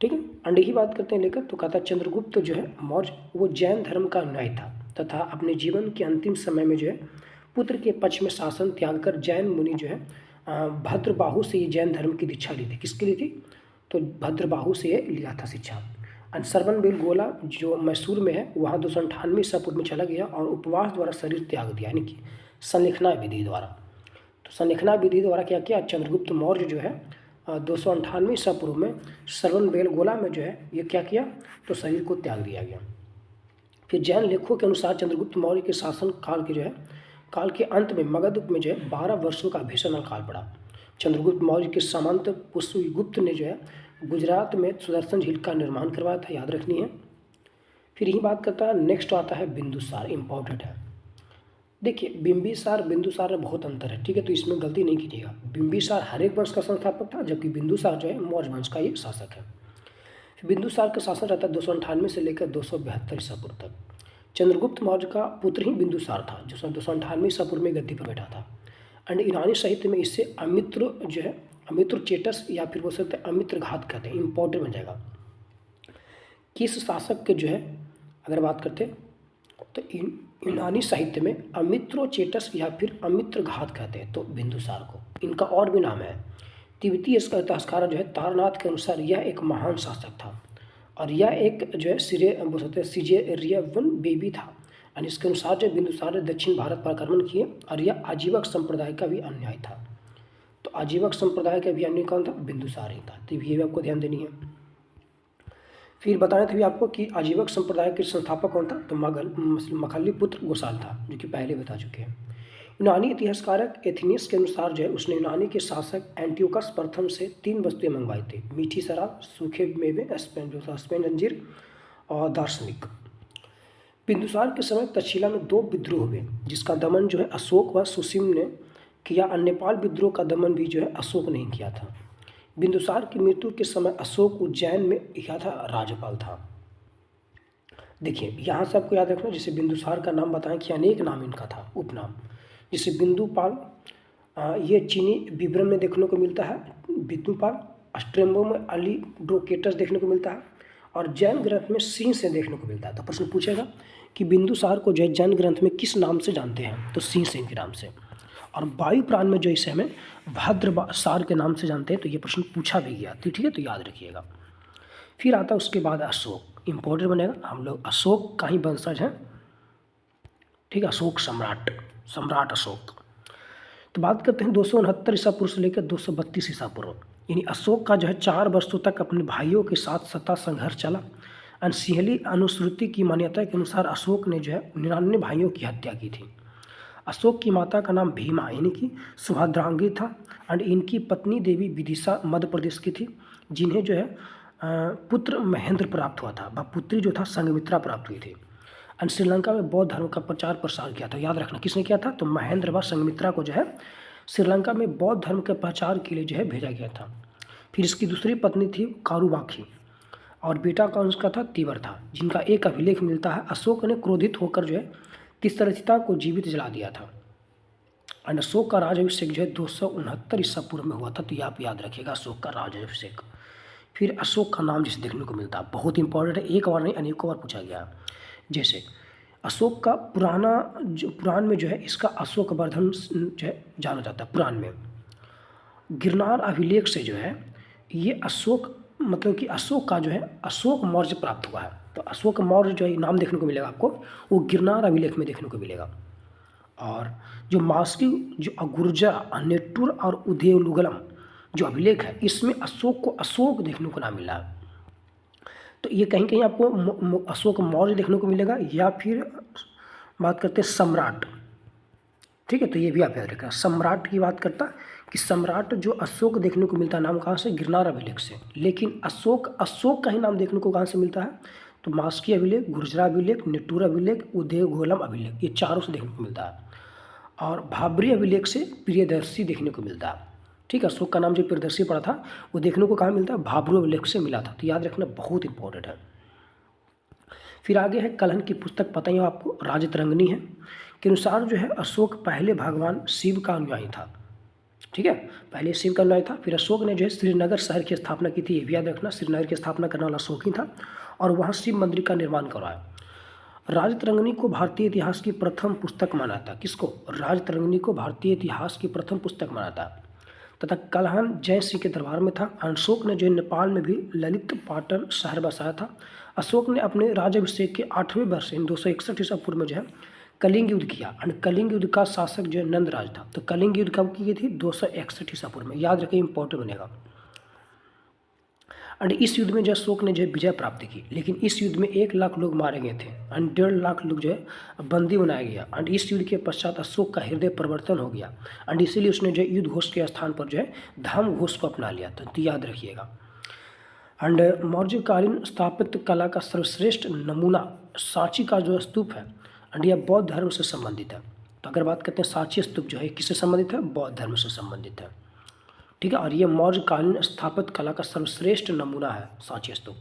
Speaker 1: ठीक है, अंडे की बात करते हैं लेकर, तो कहता है चंद्रगुप्त जो है मौर्य वो जैन धर्म का अनुयायी था तथा अपने जीवन के अंतिम समय में जो है पुत्र के पक्ष में शासन त्याग कर जैन मुनि जो है भद्रबाहु से ये जैन धर्म की दीक्षा ली थी। किसके लिए थी, तो भद्रबाहु से ये लिया था शिक्षा। श्रवणबेलगोला जो मैसूर में है वहाँ 298 ईसा पूर्व में चला गया और उपवास द्वारा शरीर त्याग दिया, यानी कि संलेखना विधि द्वारा। तो संलेखना विधि द्वारा क्या किया, चंद्रगुप्त मौर्य जो है 298 ईसा पूर्व में श्रवणबेलगोला में जो है ये क्या किया, तो शरीर को त्याग दिया गया। फिर जैन लेखों के अनुसार चंद्रगुप्त मौर्य के शासन काल के जो है काल के अंत में मगध में जो है 12 वर्षों का भीषण अकाल पड़ा। चंद्रगुप्त मौर्य के सामंत पुष्यगुप्त ने जो है गुजरात में सुदर्शन झील का निर्माण करवाया था, याद रखनी है। फिर यही बात करता है, नेक्स्ट आता है बिंदुसार, इंपॉर्टेंट है। देखिए बिंबिसार बिंदुसार में बहुत अंतर है, ठीक है, तो इसमें गलती नहीं कीजिएगा। बिंबिसार हरेक वंश का संस्थापक था, जबकि बिंदुसार जो है मौर्य वंश का ये शासक है। बिंदुसार का शासन रहता है 298 से लेकर 272 ईसा पूर्व तक। चंद्रगुप्त मौर्य का पुत्र ही बिंदुसार था, जो 298 ईसा पूर्व में गद्दी पर बैठा था। एंड ईरानी साहित्य में इससे अमित्र जो है अमित्र चेटस या फिर बोल सकते हैं अमित्र घात कहते हैं। इंपॉर्टेंट बन जाएगा। किस शासक के जो है अगर बात करते हैं तो यूनानी साहित्य में अमित्रो चेटस या फिर अमित्र घात कहते हैं, तो बिंदुसार को। इनका और भी नाम है। तिब्बती इसका इतिहासकार जो है तारनाथ के अनुसार यह एक महान शासक था और यह एक जो है सिजेरियन बेबी था। और इसके अनुसार जो बिंदुसार ने दक्षिण भारत पर आक्रमण किए और यह आजीवक संप्रदाय का भी अनुयायी था। तो आजीवक संप्रदाय का भी अनुयायी कौन था, बिंदुसार ही था। तो ये भी आपको ध्यान देनी है। फिर बताया था भी आपको कि आजीवक संप्रदाय के संस्थापक कौन था, तो मखल्ली पुत्र गोसाल था, जो कि पहले बता चुके हैं। यूनानी इतिहासकारक एथिनियस के अनुसार जो है उसने यूनानी के शासक एंटियोकस प्रथम से 3 वस्तुएं मंगवाई थी, मीठी शराब, सूखे मेवे, स्पेन अंजीर और दार्शनिक। बिंदुसार के समय तक्षशिला में 2 विद्रोह हुए, जिसका दमन जो है अशोक व सुसीम ने किया, और नेपाल विद्रोह का दमन भी जो है अशोक ने किया था। बिंदुसार की मृत्यु के समय अशोक उज्जैन में क्या था, राज्यपाल था। देखिए यहाँ से आपको याद रखना, जैसे बिंदुसार का नाम बताएं कि अनेक नाम इनका था, उपनाम, जैसे बिंदुपाल, ये चीनी विवरण में देखने को मिलता है बिंदुपाल, स्ट्रेम्बो में अलीड्रोकेटस देखने को मिलता है, और जैन ग्रंथ में सिंह से देखने को मिलता है। तो प्रश्न पूछेगा कि बिंदुसार को जो है जैन ग्रंथ में किस नाम से जानते हैं, तो सिंह के नाम से। और वायु प्राण में जो इसे हमें भद्रसार के नाम से जानते हैं, तो ये प्रश्न पूछा भी गया, ठीक है, तो याद रखिएगा। फिर आता है उसके बाद अशोक, इंपॉर्टेंट बनेगा, हम लोग अशोक का ही वंशज हैं, ठीक है, अशोक सम्राट अशोक। तो बात करते हैं 269 ईसा पूर्व से लेकर 232 ईसा पूर्व, यानी अशोक का जो है 4 वर्षों तक अपने भाइयों के साथ सत्ता संघर्ष चला। अनसिहली अनुश्रुति की मान्यता के अनुसार अशोक ने जो है 99 भाइयों की हत्या की थी। अशोक की माता का नाम भीमा यानी कि सुभद्रांगी था, और इनकी पत्नी देवी विदिशा मध्य प्रदेश की थी, जिन्हें जो है पुत्र महेंद्र प्राप्त हुआ था, व पुत्री जो था संघमित्रा प्राप्त हुई थी। और श्रीलंका में बौद्ध धर्म का प्रचार प्रसार किया था, याद रखना किसने किया था, तो महेंद्र व संघमित्रा को जो है श्रीलंका में बौद्ध धर्म के प्रचार के लिए जो है भेजा गया था। फिर इसकी दूसरी पत्नी थी कारुबाखी, और बेटा का उसका था तीवर था, जिनका एक अभिलेख मिलता है। अशोक ने क्रोधित होकर जो है तिस्तरचिता को जीवित जला दिया था। और अशोक का राजाभिषेक जो है 269 ईसा पूर्व में हुआ था, तो ये आप याद रखिएगा अशोक का राजाभिषेक। फिर अशोक का नाम जिसे देखने को मिलता है, बहुत इंपॉर्टेंट है, एक बार नहीं अनेकों बार पूछा गया। जैसे अशोक का पुराण में जो है इसका अशोक वर्धन जो है जाना जाता है। पुराण में गिरनार अभिलेख से जो है ये अशोक, मतलब कि अशोक का जो है अशोक मौर्य प्राप्त हुआ है। तो अशोक मौर्य जो है नाम देखने को मिलेगा आपको, वो गिरनार अभिलेख में देखने को मिलेगा। और जो मास्की, जो अगुर्जा, नेटुर और उदयलुगलम जो अभिलेख है, इसमें अशोक को अशोक देखने को ना मिला। तो ये कहीं कहीं आपको अशोक मौर्य देखने को मिलेगा, या फिर बात करते हैं सम्राट, ठीक है, तो ये भी आप याद रखना। सम्राट की बात करता कि सम्राट जो अशोक देखने को मिलता है नाम कहाँ से, गिरनार अभिलेख से। लेकिन अशोक का ही नाम देखने को कहाँ से मिलता है, तो मास्की अभिलेख, गुर्जरा अभिलेख, नेटुर अभिलेख, उदयगोलम अभिलेख, ये चारों से देखने को मिलता है। और भाबरी अभिलेख से प्रियदर्शी देखने को मिलता है, ठीक है। अशोक का नाम जो प्रियदर्शी पड़ा था वो देखने को कहाँ मिलता है, भाबरू अभिलेख से मिला था, तो याद रखना बहुत इंपॉर्टेंट है। फिर आगे है कलहन की पुस्तक, पता ही है आपको, राजतरंगिणी है, के अनुसार जो है अशोक पहले भगवान शिव का अनुयायी था, ठीक है, पहले शिव का अनुयायी था। फिर अशोक ने जो है श्रीनगर शहर की स्थापना की थी, ये भी याद रखना, श्रीनगर की स्थापना करने वाला अशोक ही था, और वहाँ शिव मंदिर का निर्माण करवाया। राजतरंगिणी को भारतीय इतिहास की प्रथम पुस्तक माना था, किसको, राजतरंगिणी को भारतीय इतिहास की प्रथम पुस्तक माना था। तथा कलहन जय सिंह के दरबार में था। अशोक ने जो नेपाल में भी ललित पाटन शहर बसाया था। अशोक ने अपने राज्याभिषेक के 8वें वर्ष 261 ईसा पूर्व में जो है कलिंग युद्ध किया, और कलिंग युद्ध का शासक जो है नंदराज था। तो कलिंग युद्ध कब की गई थी, 261 ईसा पूर्व में, याद रखिए इंपॉर्टेंट बनेगा। और इस युद्ध में जो अशोक ने जो है विजय प्राप्त की, लेकिन इस युद्ध में 1 लाख लोग मारे गए थे, और 1.5 लाख लोग जो है बंदी बनाया गया। और इस युद्ध के पश्चात अशोक का हृदय परिवर्तन हो गया, और इसीलिए उसने जो युद्ध घोष के स्थान पर जो है धाम घोष को अपना लिया, तो याद रखिएगा। एंड मौर्यकालीन स्थापत्य कला का सर्वश्रेष्ठ नमूना सांची का जो स्तूप है, एंड यह बौद्ध धर्म से संबंधित है। तो अगर बात करते हैं सांची स्तूप जो है किससे संबंधित है, बौद्ध धर्म से संबंधित है, ठीक है। और ये मौर्यकालीन स्थापत्य कला का सर्वश्रेष्ठ नमूना है सांची स्तूप,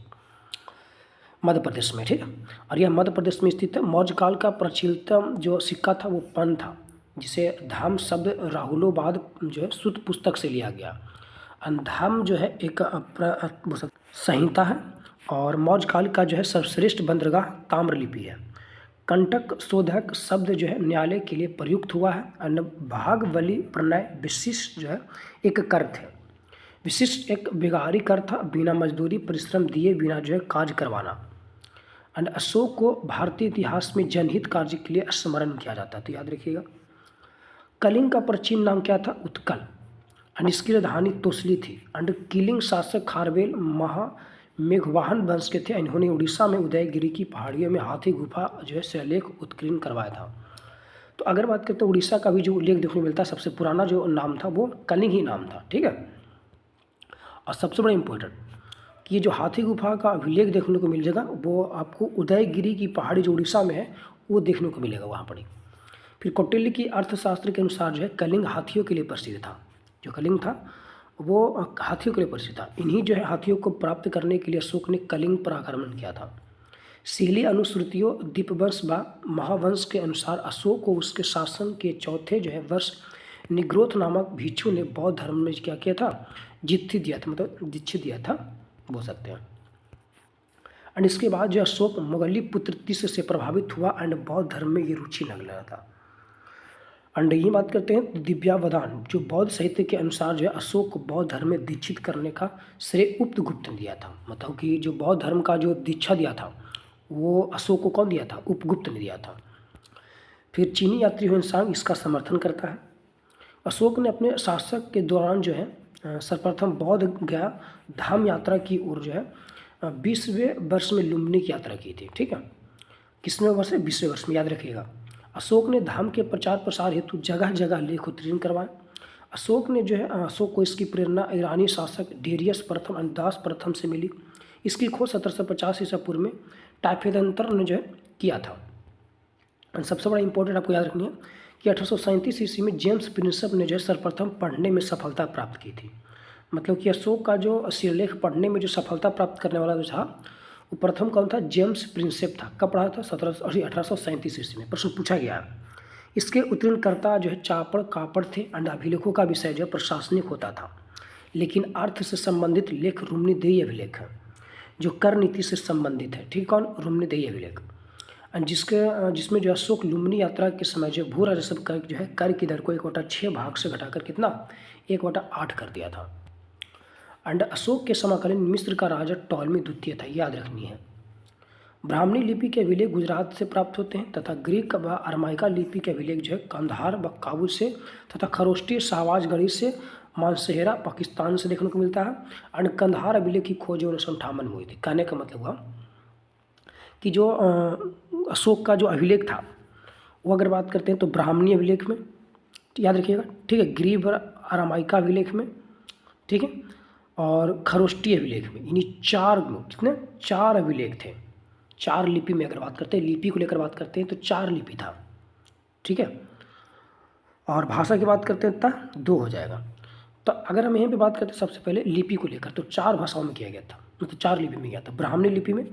Speaker 1: मध्य प्रदेश में, ठीक है। और यह मध्य प्रदेश में स्थित है। मौर्य काल का प्रचलितम जो सिक्का था वो पन था, जिसे धाम शब्द राहुलोबाद जो है सुत पुस्तक से लिया गया। धाम जो है एक संहिता है, और मौर्य काल का जो है सर्वश्रेष्ठ बंदरगाह ताम्रलिपि है। कंटक शोधक शब्द जो है न्यायालय के लिए प्रयुक्त हुआ है। और भाग बलि प्रणय विशिष्ट जो है एक कर थे, विशिष्ट एक व्यवहारिक कर था, बिना मजदूरी परिश्रम दिए बिना जो है कार्य करवाना। और अशोक को भारतीय इतिहास में जनहित कार्य के लिए स्मरण किया जाता है, तो याद रखिएगा। कलिंग का प्राचीन नाम क्या था, उत्कल, और इसकी राजधानी तोसली थी। और किलिंग शासक खारवेल मेघवाहन वंश के थे। इन्होंने उड़ीसा में उदयगिरी की पहाड़ियों में हाथी गुफा जो है शिलालेख उत्कीर्ण करवाया था। तो अगर बात करते हैं उड़ीसा का भी जो उल्लेख देखने को मिलता है, सबसे पुराना जो नाम था वो कलिंग ही नाम था। ठीक है, और सबसे बड़ा इम्पोर्टेंट कि ये जो हाथी गुफा का अभिलेख देखने को मिल जाएगा वो आपको उदयगिरी की पहाड़ी जो उड़ीसा में है वो देखने को मिलेगा वहाँ पर ही। फिर कौटिल्य की अर्थशास्त्र के अनुसार जो है कलिंग हाथियों के लिए प्रसिद्ध था। जो कलिंग था वो हाथियों के लिए प्रसिद्ध था। इन्हीं जो है हाथियों को प्राप्त करने के लिए अशोक ने कलिंग पर आक्रमण किया था। सीली अनुश्रुतियों दीपवंश व महावंश के अनुसार अशोक को उसके शासन के चौथे जो है वर्ष निग्रोथ नामक भिक्षु ने बौद्ध धर्म में क्या किया था, दीक्षित दिया था, मतलब दीक्षित दिया था बोल सकते हैं। एंड इसके बाद जो अशोक मुगली पुत्र तीस से प्रभावित हुआ एंड बौद्ध धर्म में ये रुचि लगने लगा था। एंड ये बात करते हैं दिव्यावधान, जो बौद्ध साहित्य के अनुसार जो है अशोक को बौद्ध धर्म में दीक्षित करने का श्रेय उपगुप्त ने दिया था। मतलब कि जो बौद्ध धर्म का जो दीक्षा दिया था वो अशोक को कौन दिया था, उपगुप्त ने दिया था। फिर चीनी यात्री हुएनसांग इसका समर्थन करता है। अशोक ने अपने शासक के दौरान जो है सर्वप्रथम बौद्ध गया धाम यात्रा की ओर जो है 20वें वर्ष में लुम्बिनी की यात्रा की थी। ठीक है, किसवें वर्ष है, 20वें वर्ष में, याद रखिएगा। अशोक ने धाम के प्रचार प्रसार हेतु जगह जगह लेख उत्कीर्ण करवाए। अशोक ने जो है अशोक को इसकी प्रेरणा ईरानी शासक डेरियस प्रथम और दास प्रथम से मिली। इसकी खोज 1750 ईसा पूर्व में टाइफेदंतर ने जो है किया था। और सबसे बड़ा इंपॉर्टेंट आपको याद रखनी है कि 1837 ईस्वी में जेम्स प्रिंसेप ने जो है सर्वप्रथम पढ़ने में सफलता प्राप्त की थी। मतलब कि अशोक का जो शिलालेख पढ़ने में जो सफलता प्राप्त करने वाला जो था वो प्रथम कौन था, जेम्स प्रिंसेप था। कब पढ़ा था, 1837 ईस्वी में। प्रश्न पूछा गया है। इसके उत्कीर्णकर्ता जो है चापड़ कापड़ थे। एंड अभिलेखों का विषय जो है प्रशासनिक होता था, लेकिन अर्थ से संबंधित लेख रुम्नीदेयी अभिलेख है जो कर नीति से संबंधित है। ठीक, कौन, रुम्नीदेयी अभिलेख। एंड जिसमें जो अशोक लुम्बिनी यात्रा के समय जो भू राजस्व कर जो है कर की दर को 1/6 भाग से घटाकर कितना, 1/8 कर दिया था। एंड अशोक के समकालीन मिस्र का राजा टॉलमी द्वितीय था, याद रखनी है। ब्राह्मणी लिपि के अभिलेख गुजरात से प्राप्त होते हैं तथा ग्रीक व अरमाइका लिपि के अभिलेख जो है कंधार व काबुल से तथा खरोष्टी शाहबाजगढ़ी से मानसेहरा पाकिस्तान से देखने को मिलता है। एंड कंधार अभिलेख की खोज 1958 में हुई थी। कहने का मतलब हुआ कि जो अशोक का जो अभिलेख था वो अगर बात करते हैं तो ब्राह्मणी अभिलेख में, याद रखिएगा। ठीक है, ग्रीक व अरामाइका अभिलेख में, ठीक है, और खरोष्टी अभिलेख में। इन्हीं कितने 4 अभिलेख थे। 4 लिपि में अगर बात करते हैं, लिपि को लेकर बात करते हैं तो 4 लिपि था। ठीक है, और भाषा की बात करते हैं तो 2 हो जाएगा। तो अगर हम यहाँ पे बात करते हैं सबसे पहले लिपि को लेकर, तो 4 भाषाओं में किया गया था, मतलब 4 लिपि में गया था। ब्राह्मणी लिपि में,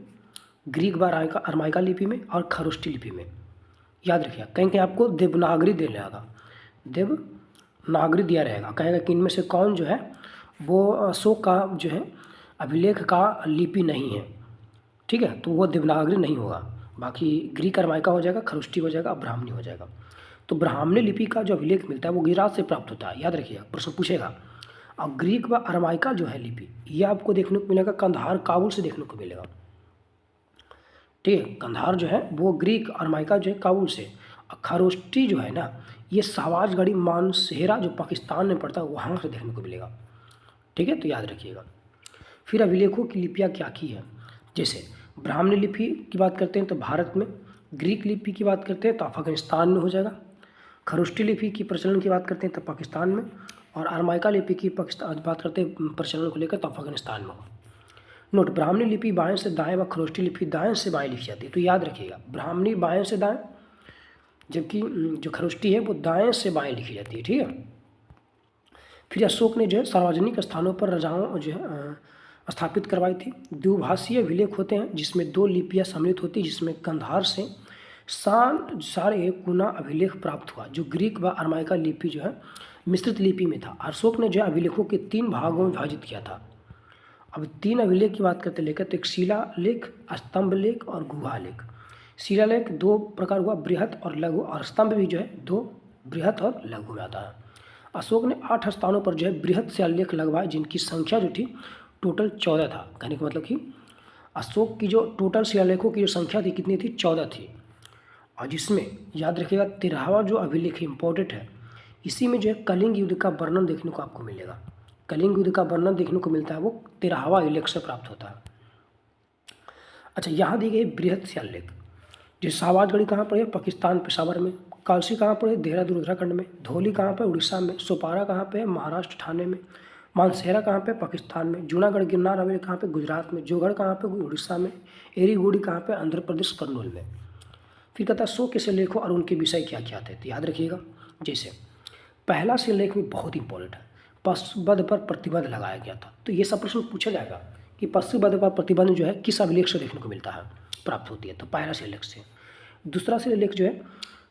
Speaker 1: ग्रीक व अरमाइका लिपि में और खरोष्टी लिपि में। याद रखिए, कहीं कहीं आपको देवनागरी दे रहेगा, देवनागरी दिया रहेगा। कहेगा कि इनमें से कौन जो है वो अशोक का जो है अभिलेख का लिपि नहीं है। ठीक है, तो वो देवनागरी नहीं होगा। बाकी ग्रीक अरमाइका हो जाएगा, खरोष्टी हो जाएगा, ब्राह्मणी हो जाएगा। तो ब्राह्मणी लिपि का जो अभिलेख मिलता है वो गुजरात से प्राप्त होता है, याद रखिएगा, प्रश्न पूछेगा। और ग्रीक व अरमाइका जो है लिपि ये आपको देखने को मिलेगा कंधार काबुल से देखने को मिलेगा। ठीक है, कंधार जो है वो ग्रीक, अरमाइका जो है काबुल से, और खरोष्टी जो है ना ये शाहबाजगढ़ी मानसेहरा जो पाकिस्तान में पड़ता है वहाँ से देखने को मिलेगा। ठीक है, तो याद रखिएगा। फिर अभिलेखों की लिपियाँ क्या की है, जैसे ब्राह्मणी लिपि की बात करते हैं तो भारत में, ग्रीक लिपि की बात करते हैं तो अफगानिस्तान में हो जाएगा, खरोष्टी लिपि की प्रचलन की बात करते हैं तो पाकिस्तान में, और अरमाइका लिपि की बात करते हैं प्रचलन को लेकर तो अफगानिस्तान में हो। नोट, ब्राह्मणी लिपि बाएं से दाएं व खरोष्टी लिपि दाएं से बाएं लिखी जाती है। तो याद रखिएगा, ब्राह्मणी बाएं से दाएं, जबकि जो खरोष्टी है वो दाएं से बाएं लिखी जाती है। ठीक है, फिर अशोक ने जो है सार्वजनिक स्थानों पर रजाओं जो है स्थापित करवाई थी। द्विभाषीय अभिलेख होते हैं जिसमें 2 लिपियाँ सम्मिलित होती, जिसमें कंधार से सारे कुना अभिलेख प्राप्त हुआ, जो ग्रीक व अरमाइका लिपि जो है मिश्रित लिपि में था। अशोक ने जो है अभिलेखों के 3 भागों में विभाजित किया था। अब 3 अभिलेख की बात करते लेकर, तो एक शिलालेख, स्तंभ लेख और गुहालेख। शिलालेख 2 प्रकार हुआ, बृहत और लघु, और स्तंभ भी जो है 2 बृहत और लघु में आता है। अशोक ने 8 स्थानों पर जो है बृहत शिलालेख लगवाए, जिनकी संख्या जो थी टोटल 14 था। कहने का मतलब कि अशोक की जो टोटल शिलालेखों की जो संख्या थी कितनी थी, 14 थी। और जिसमें याद रखिएगा 13वां जो अभिलेख इम्पोर्टेंट है, इसी में जो है कलिंग युद्ध का वर्णन देखने को आपको मिलेगा। कलिंग युद्ध का वर्णन देखने को मिलता है वो 13वां अभिलेख से प्राप्त होता है। अच्छा, यहाँ दी गई बृहद शिलालेख, जो शाहबाजगढ़ी कहाँ पर है? पाकिस्तान पेशावर में। कालसी कहाँ पर है? देहरादून उत्तराखंड में। धौली कहाँ पर? उड़ीसा में। सोपारा कहाँ पे है? महाराष्ट्र ठाणे में। मानसेरा कहाँ पे? पाकिस्तान में। जूनागढ़ गिरनार हवेली कहाँ पे? गुजरात में। जोगढ़ कहाँ पे? उड़ीसा में। एरीगुड़ी कहाँ पे? आंध्र प्रदेश, कर्नूल में। फिर कहता है 100 के शिलालेखों और उनके विषय क्या क्या थे, तो याद रखिएगा। जैसे पहला शिलालेख में बहुत इंपॉर्टेंट है, पशुवध पर प्रतिबंध लगाया गया था। तो ये सब प्रश्न पूछा जाएगा कि पशुवध पर प्रतिबंध जो है किस अभिलेख से देखने को मिलता है, प्राप्त होती है, तो पहला शिलालेख से। दूसरा शिलालेख जो है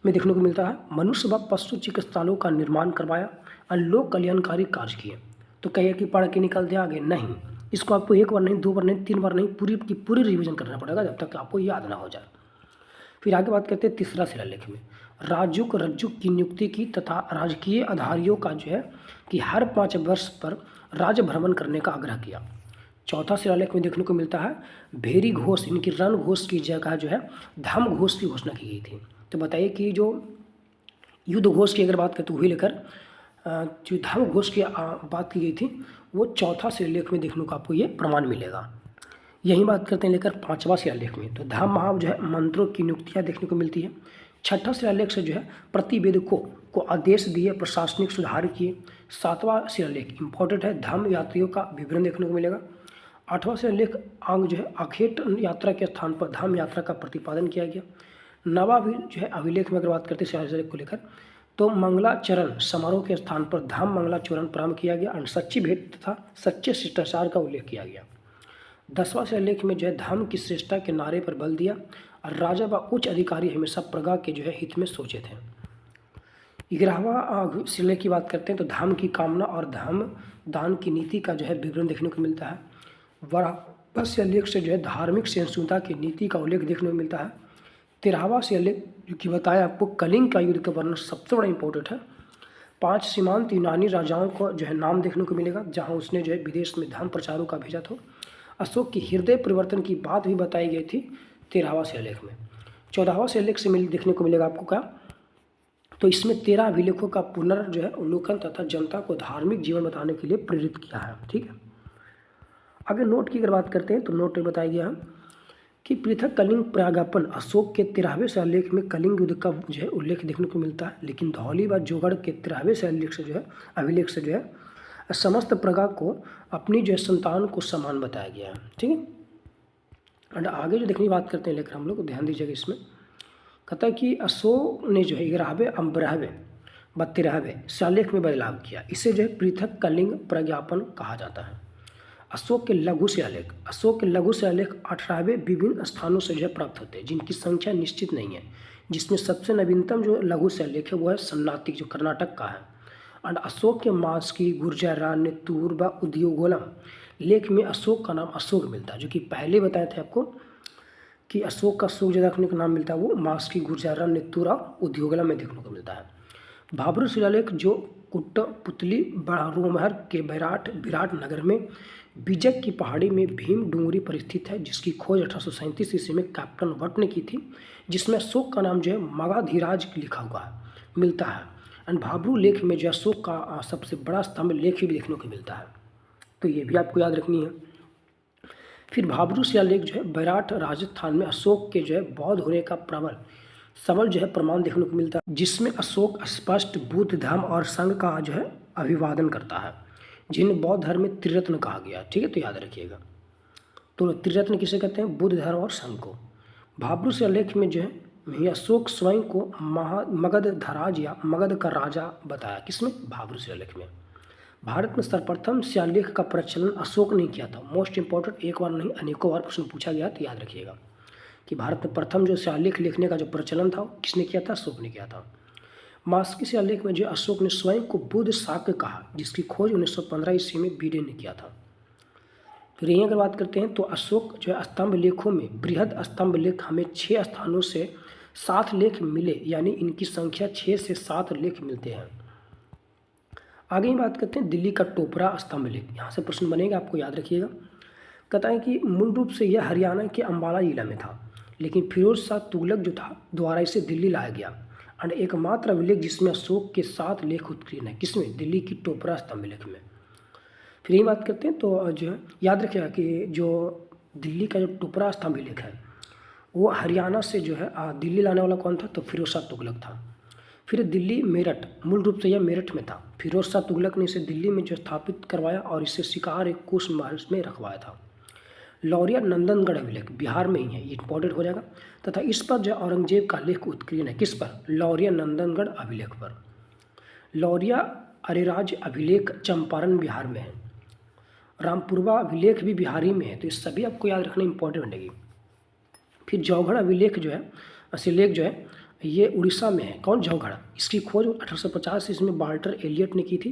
Speaker 1: में देखने को मिलता है मनुष्य व पशु चिकित्सालयों का निर्माण करवाया और लोक कल्याणकारी कार्य किए। तो कहिए कि पढ़ के निकल दिया आगे, नहीं, इसको आपको एक बार नहीं, 2 बार नहीं, 3 बार नहीं, पूरी की पूरी रिवीजन करना पड़ेगा जब तक आपको याद ना हो जाए। फिर आगे बात करते हैं तीसरा शिलालेख में राजुक रज्जुक की नियुक्ति की तथा राजकीय अधिकारियों का जो है कि हर 5 वर्ष पर राज्य भ्रमण करने का आग्रह किया। चौथा शिलालेख में देखने को मिलता है भेरी घोष, इनकी रण घोष की जगह जो है धम घोष की घोषणा की गई थी। तो बताइए कि जो युद्ध घोष की अगर बात करें तो वही लेकर जो धम घोष की बात की गई थी वो चौथा शिलालेख में देखने को आपको ये प्रमाण मिलेगा। यही बात करते हैं लेकर 5वां शिलालेख में, तो धम महा जो है मंत्रों की नियुक्तियाँ देखने को मिलती है। 6ठा शिलालेख से जो है प्रतिवेदकों को आदेश दिए, प्रशासनिक सुधार किए। 7वां शिलालेख इंपॉर्टेंट है, धम्म यात्रियों का विवरण देखने को मिलेगा। 8वां शिलालेख अंग जो है अखेट यात्रा के स्थान पर धम्म यात्रा का प्रतिपादन किया गया। 9वां भी जो है अभिलेख में अगर बात करते हैं शिलालेख को लेकर तो मंगलाचरण समारोह के स्थान पर धम्म मंगलाचरण प्रारंभ किया गया और सच्ची भेंट तथा सच्चे शिष्टाचार का उल्लेख किया गया। 10वां शिलालेख में जो है धर्म की श्रेष्ठता के नारे पर बल दिया और राजा व उच्च अधिकारी हमेशा प्रजा के जो है हित में सोचे थे। 11वां शिलालेख की बात करते हैं तो धर्म की कामना और धर्म दान की नीति का जो है विवरण देखने को मिलता है। 12वां शिलालेख से जो है धार्मिक सहिष्णुता की नीति का उल्लेख देखने को मिलता है। 13वां शिलालेख जो कि बताया आपको कलिंग का युद्ध का वर्णन सबसे बड़ा इंपॉर्टेंट है। 5 सीमांत यूनानी राजाओं को जो है नाम देखने को मिलेगा जहाँ उसने जो है विदेश में धर्म प्रचारों का भेजा था। अशोक की हृदय परिवर्तन की बात भी बताई गई थी 13वां शिलालेख में। 14वां शिलालेख से देखने को मिलेगा आपको क्या, तो इसमें 13 अभिलेखों का पुनर् जो है अवलोकन तथा जनता को धार्मिक जीवन बताने के लिए प्रेरित किया है। ठीक है, आगे नोट की अगर बात करते हैं तो नोट में बताया गया है कि पृथक कलिंग प्राज्ञापन अशोक के 13वें शिलालेख में कलिंग युद्ध का जो है उल्लेख देखने को मिलता है, लेकिन धौली व जोगढ़ के 13वें शिलालेख से जो है अभिलेख से जो है समस्त प्रजा को अपनी जो है संतान को समान बताया गया है। ठीक है, और आगे जो देखने की बात करते हैं लेकर हम लोग ध्यान दीजिएगा। इसमें कहता है कि अशोक ने जो है 11वें 12वें 13वें शिलालेख में बदलाव किया, इसे जो है पृथक कलिंग प्रज्ञापन कहा जाता है। अशोक के लघु शिलालेख 18वें विभिन्न स्थानों से जो है प्राप्त होते हैं जिनकी संख्या निश्चित नहीं है, जिसमें सबसे नवीनतम जो लघु शिलालेख है वो है सन्नाटिक जो कर्नाटक का है। और अशोक के मास्की गुर्जरान्य तूर व उद्योगोलम लेख में अशोक का नाम अशोक मिलता है, जो कि पहले बताए थे आपको कि अशोक का अशोक जो रखने का नाम मिलता है वो मास्की गुर्जरान्य तूर और उद्योगोलम में देखने को मिलता है। भाब्रू शिलालेख जो कुट्टपुतली रोमहर के विराट नगर में बीजक की पहाड़ी में भीम डूंगरी पर स्थित है, जिसकी खोज 1837 ईस्वी में कैप्टन वट ने की थी, जिसमें अशोक का नाम जो है मगधीराज लिखा हुआ मिलता है। एंड भाब्रू लेख में जो अशोक का सबसे बड़ा स्तंभ लेख भी देखने को मिलता है, तो ये भी आपको याद रखनी है। फिर भाब्रू शिलालेख जो है बैराट राजस्थान में अशोक के जो है बौद्ध होने का सबल जो है प्रमाण देखने को मिलता है, जिसमें अशोक स्पष्ट बुद्ध धर्म और संघ का जो है अभिवादन करता है, जिन्हें बौद्ध धर्म में त्रिरत्न कहा गया। ठीक है, तो याद रखिएगा। तो त्रिरत्न किसे कहते हैं? बुद्ध धर्म और संघ को। भाब्रू शिलालेख में जो है अशोक स्वयं को मगधराज या मगध का राजा बताया, किसमें? भाब्रू शिलालेख में। भारत में सर्वप्रथम शिलालेख का प्रचलन अशोक ने किया था। मोस्ट इंपॉर्टेंट, एक बार नहीं अनेकों बार प्रश्न पूछा गया, तो याद रखिएगा कि भारत में प्रथम जो शिलालेख लिखने का जो प्रचलन था किसने किया था? अशोक ने किया था। मास्की शिलालेख में जो अशोक ने स्वयं को बुद्ध शाक्य कहा, जिसकी खोज 1915 ईस्वी में बीडे ने किया था। फिर यहीं अगर बात करते हैं तो अशोक जो है स्तंभ लेखों में बृहद स्तंभ लेख हमें 6 स्थानों से 7 लेख मिले, यानी इनकी संख्या 6 से 7 लेख मिलते हैं। आगे ही बात करते हैं दिल्ली का टोपरा स्तंभ लेख, यहाँ से प्रश्न बनेगा, आपको याद रखिएगा। कहता है कि मूल रूप से यह हरियाणा के अम्बाला जिला में था, लेकिन फिरोज शाह तुगलक जो था द्वारा इसे दिल्ली लाया गया। और एकमात्र अभिलेख जिसमें अशोक के 7 लेख उत्कीर्ण है, किसमें? दिल्ली की टोपरा स्तंभ लेख में। फिर यही बात करते हैं तो जो है याद रखिएगा कि जो दिल्ली का जो टुपरा स्तंभ अभिलेख है वो हरियाणा से जो है दिल्ली लाने वाला कौन था? तो फिरोज शाह तुगलक था। फिर दिल्ली मेरठ, मूल रूप से यह मेरठ में था। फिरोज शाह तुगलक ने इसे दिल्ली में जो स्थापित करवाया और इसे शिकार एक कुश महल में रखवाया था। लौरिया नंदनगढ़ अभिलेख बिहार में ही है, ये इंपॉर्टेंट हो जाएगा। तथा इस पर जो औरंगजेब का लेख उत्कीर्ण है, किस पर? लौरिया नंदनगढ़ अभिलेख पर। लौरिया अरेराज अभिलेख चंपारण बिहार में है। रामपुरवा अभिलेख भी बिहारी में है, तो ये सभी आपको याद रखना इंपॉर्टेंट बनेगी। फिर जौगढ़ अभिलेख जो है, शिलालेख जो है, ये उड़ीसा में है। कौन? जौगढ़। इसकी खोज 1850 ईस्वी में वाल्टर एलियट ने की थी।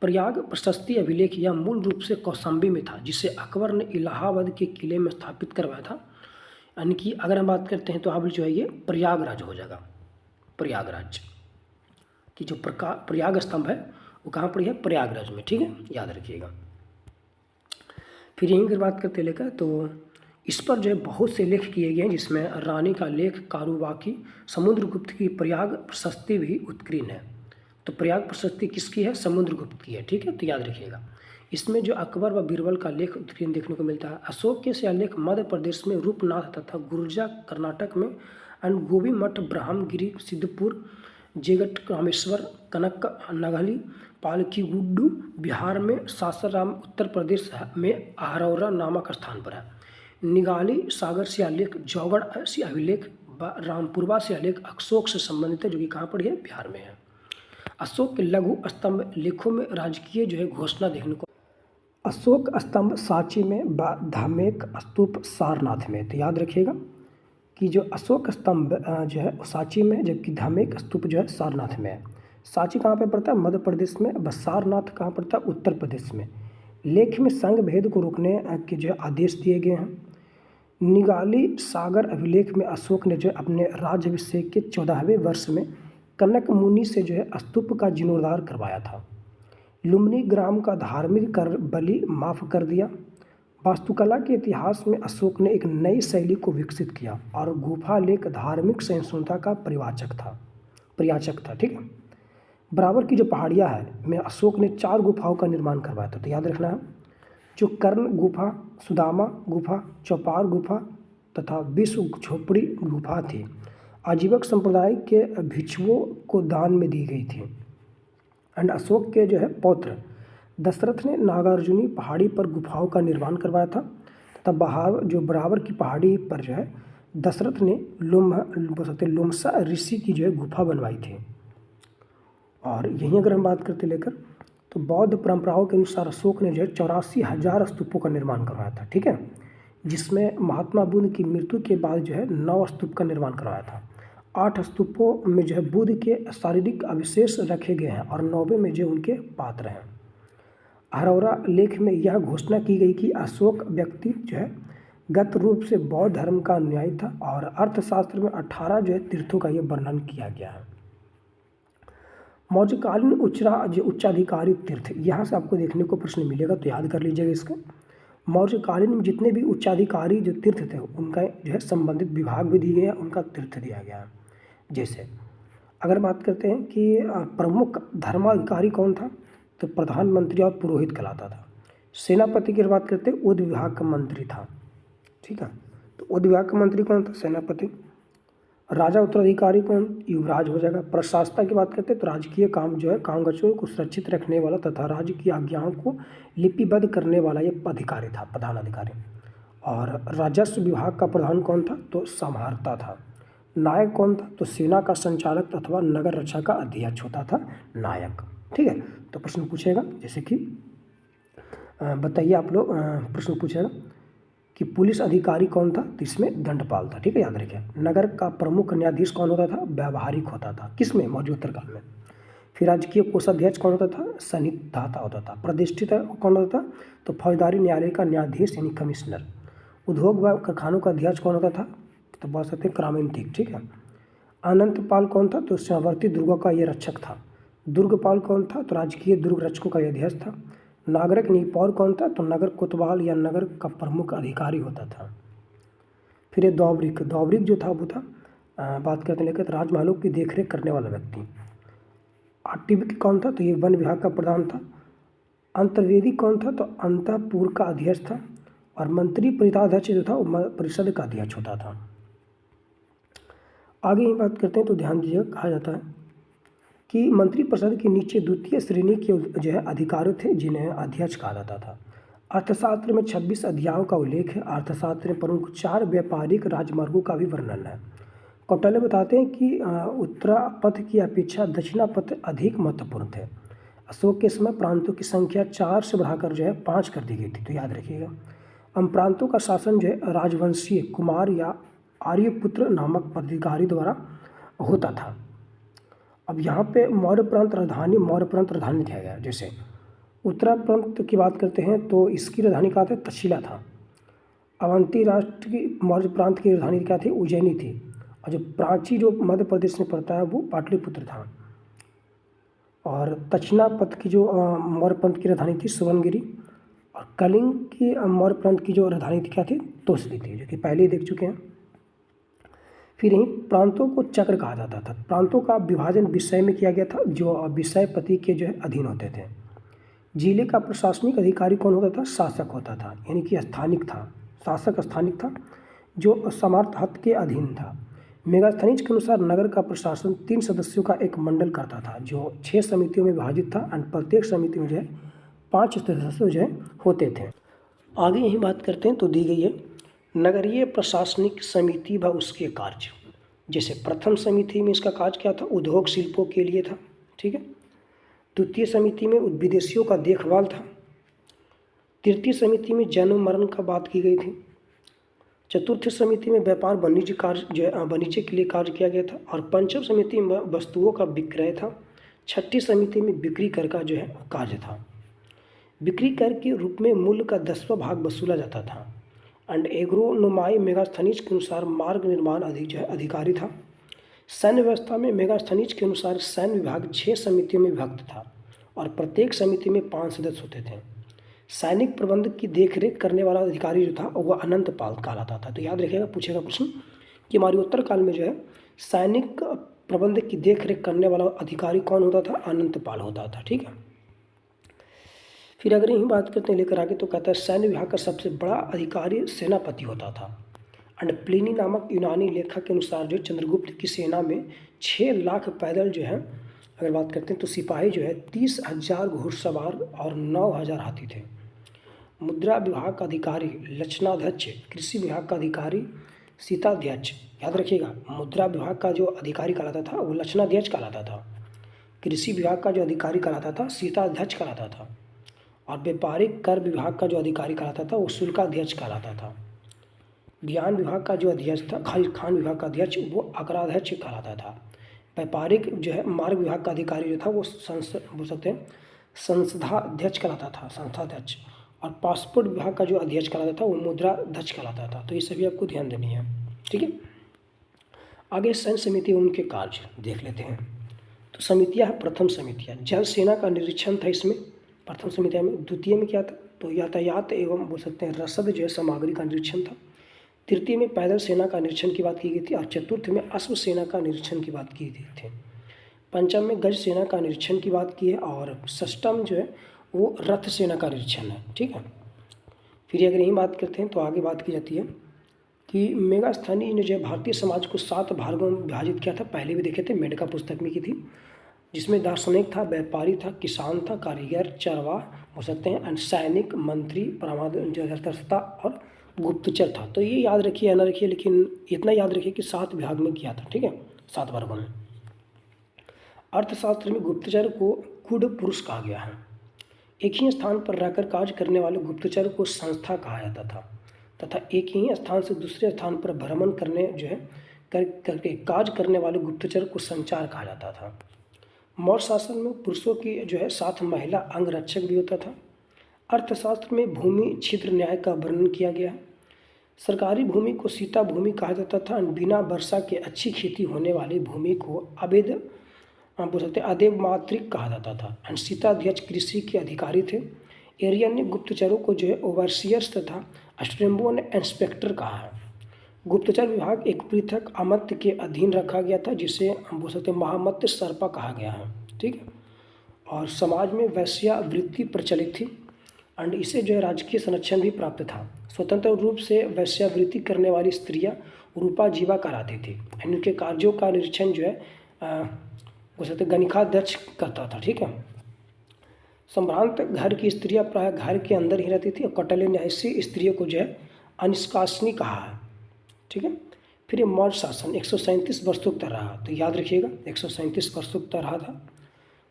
Speaker 1: प्रयाग प्रशस्ति अभिलेख यह मूल रूप से कौशाम्बी में था, जिसे अकबर ने इलाहाबाद के किले में स्थापित करवाया था। यानी कि अगर हम बात करते हैं तो अब जो है ये प्रयागराज हो जाएगा। प्रयागराज की जो प्रयाग स्तंभ है वो कहाँ पर है? प्रयागराज में। ठीक है, याद रखिएगा। फिर यहीं अगर बात करते लेकर तो इस पर जो है बहुत से लेख किए गए हैं, जिसमें रानी का लेख कारूबाकी, समुद्रगुप्त की प्रयाग प्रशस्ति भी उत्कीर्ण है। तो प्रयाग प्रशस्ति किसकी है? समुद्रगुप्त की है। ठीक है, तो याद रखिएगा। इसमें जो अकबर व बीरबल का लेख उत्कीर्ण देखने को मिलता है। अशोक के शिलालेख मध्य प्रदेश में रूपनाथ तथा गुर्जा कर्नाटक में, एंड गोभी मठ, ब्रह्मगिरी, सिद्धपुर, जेगट रामेश्वर, कनक नगली, पालकीगुड्डू बिहार में, सासाराम उत्तर प्रदेश में आहरौरा नामक स्थान पर है। निगाली सागर शिलालेख, जौगढ़ अभिलेख, रामपुरवा शिलालेख अशोक से संबंधित है, जो कि कहाँ पर है? बिहार में है। अशोक के लघु स्तंभ लेखों में राजकीय जो है घोषणा देखने को, अशोक स्तंभ सांची में, धामेक स्तूप सारनाथ में। तो याद रखिएगा कि जो अशोक स्तंभ जो है सांची में, जबकि धामेक स्तूप जो है सारनाथ में है। सांची कहाँ पे पड़ता है? मध्य प्रदेश में। सारनाथ कहाँ पड़ता है? उत्तर प्रदेश में। लेख में संघ भेद को रोकने के जो आदेश दिए गए हैं। निगाली सागर अभिलेख में अशोक ने जो अपने राज्याभिषेक के 14वें वर्ष में कनक मुनि से जो है स्तूप का जीर्णोद्धार करवाया था। लुम्बिनी ग्राम का धार्मिक कर बलि माफ कर दिया। वास्तुकला के इतिहास में अशोक ने एक नई शैली को विकसित किया और गुफा लेख धार्मिक सहिष्णुता का प्रयाचक था। ठीक है। बराबर की जो पहाड़ियाँ है में अशोक ने 4 गुफाओं का निर्माण करवाया था। तो याद रखना है, जो कर्ण गुफा, सुदामा गुफा, चौपार गुफा तथा विश्व झोपड़ी गुफा थी, आजीवक संप्रदाय के भिक्षुओं को दान में दी गई थी। एंड अशोक के जो है पौत्र दशरथ ने नागार्जुनी पहाड़ी पर गुफाओं का निर्माण करवाया था तथा बराबर की पहाड़ी पर जो है दशरथ ने लोमसा ऋषि की जो है गुफा बनवाई थी। और यहीं अगर हम बात करते लेकर तो बौद्ध परंपराओं के अनुसार अशोक ने जो है 84,000 स्तूपों का निर्माण करवाया था। ठीक है, जिसमें महात्मा बुद्ध की मृत्यु के बाद जो है 9 स्तूप का निर्माण करवाया था। 8 स्तूपों में जो है बुद्ध के शारीरिक अवशेष रखे गए हैं और 9वें में जो उनके पात्र हैं। आहरौरा लेख में यह घोषणा की गई कि अशोक व्यक्ति जो है गत रूप से बौद्ध धर्म का अनुयायी था और अर्थशास्त्र में 18 जो है तीर्थों का यह वर्णन किया गया है। मौर्यकालीन उच्चाधिकारी तीर्थ, यहाँ से आपको देखने को प्रश्न मिलेगा, तो याद कर लीजिएगा इसको। मौर्यकालीन में जितने भी उच्चाधिकारी जो तीर्थ थे उनका जो है संबंधित विभाग भी दिए गया, उनका तीर्थ दिया गया है। जैसे अगर बात करते हैं कि प्रमुख धर्माधिकारी कौन था, तो प्रधानमंत्री और पुरोहित कहलाता था। सेनापति की बात करते हैं, उद्योग विभाग का मंत्री था। ठीक है, तो उद्योग विभाग का मंत्री कौन था? सेनापति। राजा उत्तराधिकारी कौन? युवराज हो जाएगा। प्रशासता की बात करते हैं तो राजकीय काम जो है कामकाजों को सुरक्षित रखने वाला तथा राज्य की आज्ञाओं को लिपिबद्ध करने वाला ये अधिकारी था, प्रधान अधिकारी। और राजस्व विभाग का प्रधान कौन था? तो संहारता था। नायक कौन था? तो सेना का संचालक अथवा नगर रक्षा का अध्यक्ष होता था नायक। ठीक है, तो प्रश्न पूछेगा जैसे कि बताइए आप लोग, प्रश्न पूछेगा कि पुलिस अधिकारी कौन था? तो इसमें दंडपाल था। ठीक है, याद रखिए। नगर का प्रमुख न्यायाधीश कौन होता था? व्यावहारिक होता था। किसमें? मौर्योत्तर काल में। फिर राजकीय कोषाध्यक्ष कौन होता था? संहिताता होता था। प्रतिष्ठित कौन होता था? तो फौजदारी न्यायालय का न्यायाधीश यानी कमिश्नर। उद्योग व कारखानों का अध्यक्ष कौन होता था? तो बोल सकते हैं क्रामेंतिक। ठीक है। अनंतपाल कौन था? तो सीमावर्ती दुर्गों का ये रक्षक था। दुर्गपाल कौन था? तो राजकीय दुर्ग रक्षकों का अध्यक्ष था। नागरिक नीपौर कौन था? तो नगर कोतवाल या नगर का प्रमुख अधिकारी होता था। फिर ये दौबरिक जो था वो था बात करते लेकर तो राजमहलों की देखरेख करने वाला व्यक्ति। आटिविक कौन था? तो ये वन विभाग का प्रधान था। अंतर्वेदी कौन था? तो अंतःपुर का अध्यक्ष था। और मंत्री परिषदाध्यक्ष जो था वो परिषद का अध्यक्ष होता था। आगे ही बात करते हैं तो ध्यान दीजिएगा, कहा जाता है कि मंत्रिपरिषद के नीचे द्वितीय श्रेणी के जो है अधिकारी थे जिन्हें अध्यक्ष कहा जाता था। अर्थशास्त्र में 26 अध्यायों का उल्लेख है। अर्थशास्त्र में प्रमुख 4 व्यापारिक राजमार्गों का भी वर्णन है। कौटिल्य बताते हैं कि उत्तरापथ की अपेक्षा दक्षिणापथ अधिक महत्वपूर्ण थे। अशोक के समय प्रांतों की संख्या 4 से बढ़ाकर जो है 5 कर दी गई थी, तो याद रखिएगा। प्रांतों का शासन जो है राजवंशीय कुमार या आर्यपुत्र नामक पदाधिकारी द्वारा होता था। अब यहाँ पे मौर्य प्रांत राजधानी दिया गया है। जैसे उत्तरा प्रांत की बात करते हैं तो इसकी राजधानी कहाँ थी? तक्षशिला था। अवंती राष्ट्र की मौर्य प्रांत की राजधानी क्या थी? उज्जैनी थी। और जो प्राची जो मध्य प्रदेश में पड़ता है वो पाटलिपुत्र था। और दक्षिणापथ की जो मौर्य प्रांत की राजधानी थी सुवर्णगिरी। और कलिंग की मौर्य प्रांत की जो राजधानी थी क्या थी? तोसली थी, जो कि पहले ही देख चुके हैं। फिर यहीं प्रांतों को चक्र कहा जाता था। प्रांतों का विभाजन विषय में किया गया था जो विषयपति के जो है अधीन होते थे। जिले का प्रशासनिक अधिकारी कौन होता था? शासक होता था, यानी कि स्थानिक था। शासक स्थानिक था जो सामर्थ्य के अधीन था। मेगास्थनीज के अनुसार नगर का प्रशासन 3 सदस्यों का एक मंडल करता था जो 6 समितियों में विभाजित था। और प्रत्येक समिति में जो है 5 सदस्य जो है होते थे। आगे यही बात करते हैं तो दी गई है नगरीय प्रशासनिक समिति व उसके कार्य। जैसे प्रथम समिति में इसका कार्य क्या था? उद्योग शिल्पों के लिए था, ठीक है। द्वितीय समिति में विदेशियों का देखभाल था। तृतीय समिति में जन्म मरण का बात की गई थी। चतुर्थ समिति में व्यापार वाणिज्य कार्य जो वाणिज्य के लिए कार्य किया गया था। और पंचम समिति में वस्तुओं का विक्रय था। छठी समिति में बिक्री कर का जो है कार्य था। बिक्री कर के रूप में मूल्य का 10वां भाग वसूला जाता था। एंड एग्रोनोमाई मेगास्थनीज के अनुसार मार्ग निर्माण अधिकारी था। सैन्य व्यवस्था में मेगास्थनीज के अनुसार सैन्य विभाग 6 समितियों में विभक्त था और प्रत्येक समिति में 5 सदस्य होते थे। सैनिक प्रबंध की देखरेख करने वाला अधिकारी जो था वह अनंतपाल कहलाता था। तो याद रखिएगा, पूछेगा प्रश्न कि हमारे उत्तर काल में जो है सैनिक प्रबंध की देखरेख करने वाला अधिकारी कौन होता था? अनंतपाल होता था, ठीक है। फिर अगर यही बात करते हैं लेकर आगे तो कहता है सैन्य विभाग का सबसे बड़ा अधिकारी सेनापति होता था। एंड प्लिनी नामक यूनानी लेखक के अनुसार जो चंद्रगुप्त की सेना में 6 लाख पैदल जो है अगर बात करते हैं तो सिपाही जो है 30,000 घुड़सवार और 9,000 हाथी थे। मुद्रा विभाग का अधिकारी लक्षणाध्यक्ष, कृषि विभाग का अधिकारी सीताध्यक्ष। याद रखिएगा, मुद्रा विभाग का जो अधिकारी कहलाता था वो लक्षणाध्यक्ष कहलाता था। कृषि विभाग का जो अधिकारी कहलाता था सीताध्यक्ष कहलाता था। और व्यापारिक कर विभाग का जो अधिकारी कहलाता था वो शुल्काध्यक्ष कहलाता था। ज्ञान विभाग का जो अध्यक्ष था, खान विभाग का अध्यक्ष, वो आंकड़ाध्यक्ष कहलाता था। व्यापारिक जो है मार्ग विभाग का अधिकारी जो था वो बोल सकते हैं संस्थाध्यक्ष कहलाता था, संस्थाध्यक्ष। और पासपोर्ट विभाग का जो अध्यक्ष कहलाता था वो मुद्राध्यक्ष कहलाता था। तो ये सभी आपको ध्यान देनी है, ठीक है। आगे सैन्य समिति उनके कार्य देख लेते हैं। तो समितियाँ है, प्रथम समितियाँ जल सेना का निरीक्षण था इसमें प्रथम समितिया में। द्वितीय में क्या था? तो यातायात एवं बोल सकते हैं रसद जो है सामग्री का निरीक्षण था। तृतीय में पैदल सेना का निरीक्षण की बात की गई थी। और चतुर्थ में अश्व सेना का निरीक्षण की बात की गई थी। पंचम में गज सेना का निरीक्षण की बात की है। और षष्ठम जो है वो रथ सेना का निरीक्षण है, ठीक है। फिर अगर यही बात करते हैं तो आगे बात की जाती है कि मेगास्थनीज ने जो है भारतीय समाज को 7 भागों में विभाजित किया था। पहले भी देखे थे, मेडका पुस्तक में की थी, जिसमें दार्शनिक था, व्यापारी था, किसान था, कारीगर, चरवाह हो सकते हैं, सैनिक, मंत्री, परामर्शदाता और गुप्तचर था। तो ये याद रखिए या ना रखिए, लेकिन इतना याद रखिए कि 7 विभाग में किया था, ठीक है, 7 वर्गों में। अर्थशास्त्र में गुप्तचर को कुड पुरुष कहा गया है। एक ही स्थान पर रहकर कार्य करने वाले गुप्तचर को संस्था कहा जाता था तथा एक ही स्थान से दूसरे स्थान पर भ्रमण करने जो है करके कार्य करने वाले गुप्तचर को संचार कहा जाता था। मौर्य शासन में पुरुषों की जो है साथ महिला अंगरक्षक भी होता था। अर्थशास्त्र में भूमि क्षेत्र न्याय का वर्णन किया गया है। सरकारी भूमि को सीता भूमि कहा जाता था। बिना वर्षा के अच्छी खेती होने वाली भूमि को अवैध बोल सकते अदेव मातृक कहा जाता था। सीताध्यक्ष कृषि के अधिकारी थे। एरियन ने गुप्तचरों को जो है ओवरसियर्स तथा स्ट्रेम्बो ने इंस्पेक्टर कहा है। गुप्तचर विभाग एक पृथक अमात्य के अधीन रखा गया था जिसे हम बोल सकते हैं महामत्य सर्पा कहा गया है, ठीक है। और समाज में वैश्यावृत्ति प्रचलित थी एंड इसे जो है राजकीय संरक्षण भी प्राप्त था। स्वतंत्र रूप से वैश्यावृत्ति करने वाली स्त्रियां रूपा जीवा कराती थी। इनके कार्यों का निरीक्षण जो है हो सकते गणिकाध्यक्ष करता था। ठीक है। संभ्रांत घर की स्त्रियां प्राय घर के अंदर ही रहती थी और कौटिल्य ने ऐसी स्त्रियों को जो है अनिष्कासनी कहा है। ठीक है। फिर ये मौर्य शासन 137 वर्षों तक रहा, तो याद रखिएगा 137 वर्षों तक रहा था।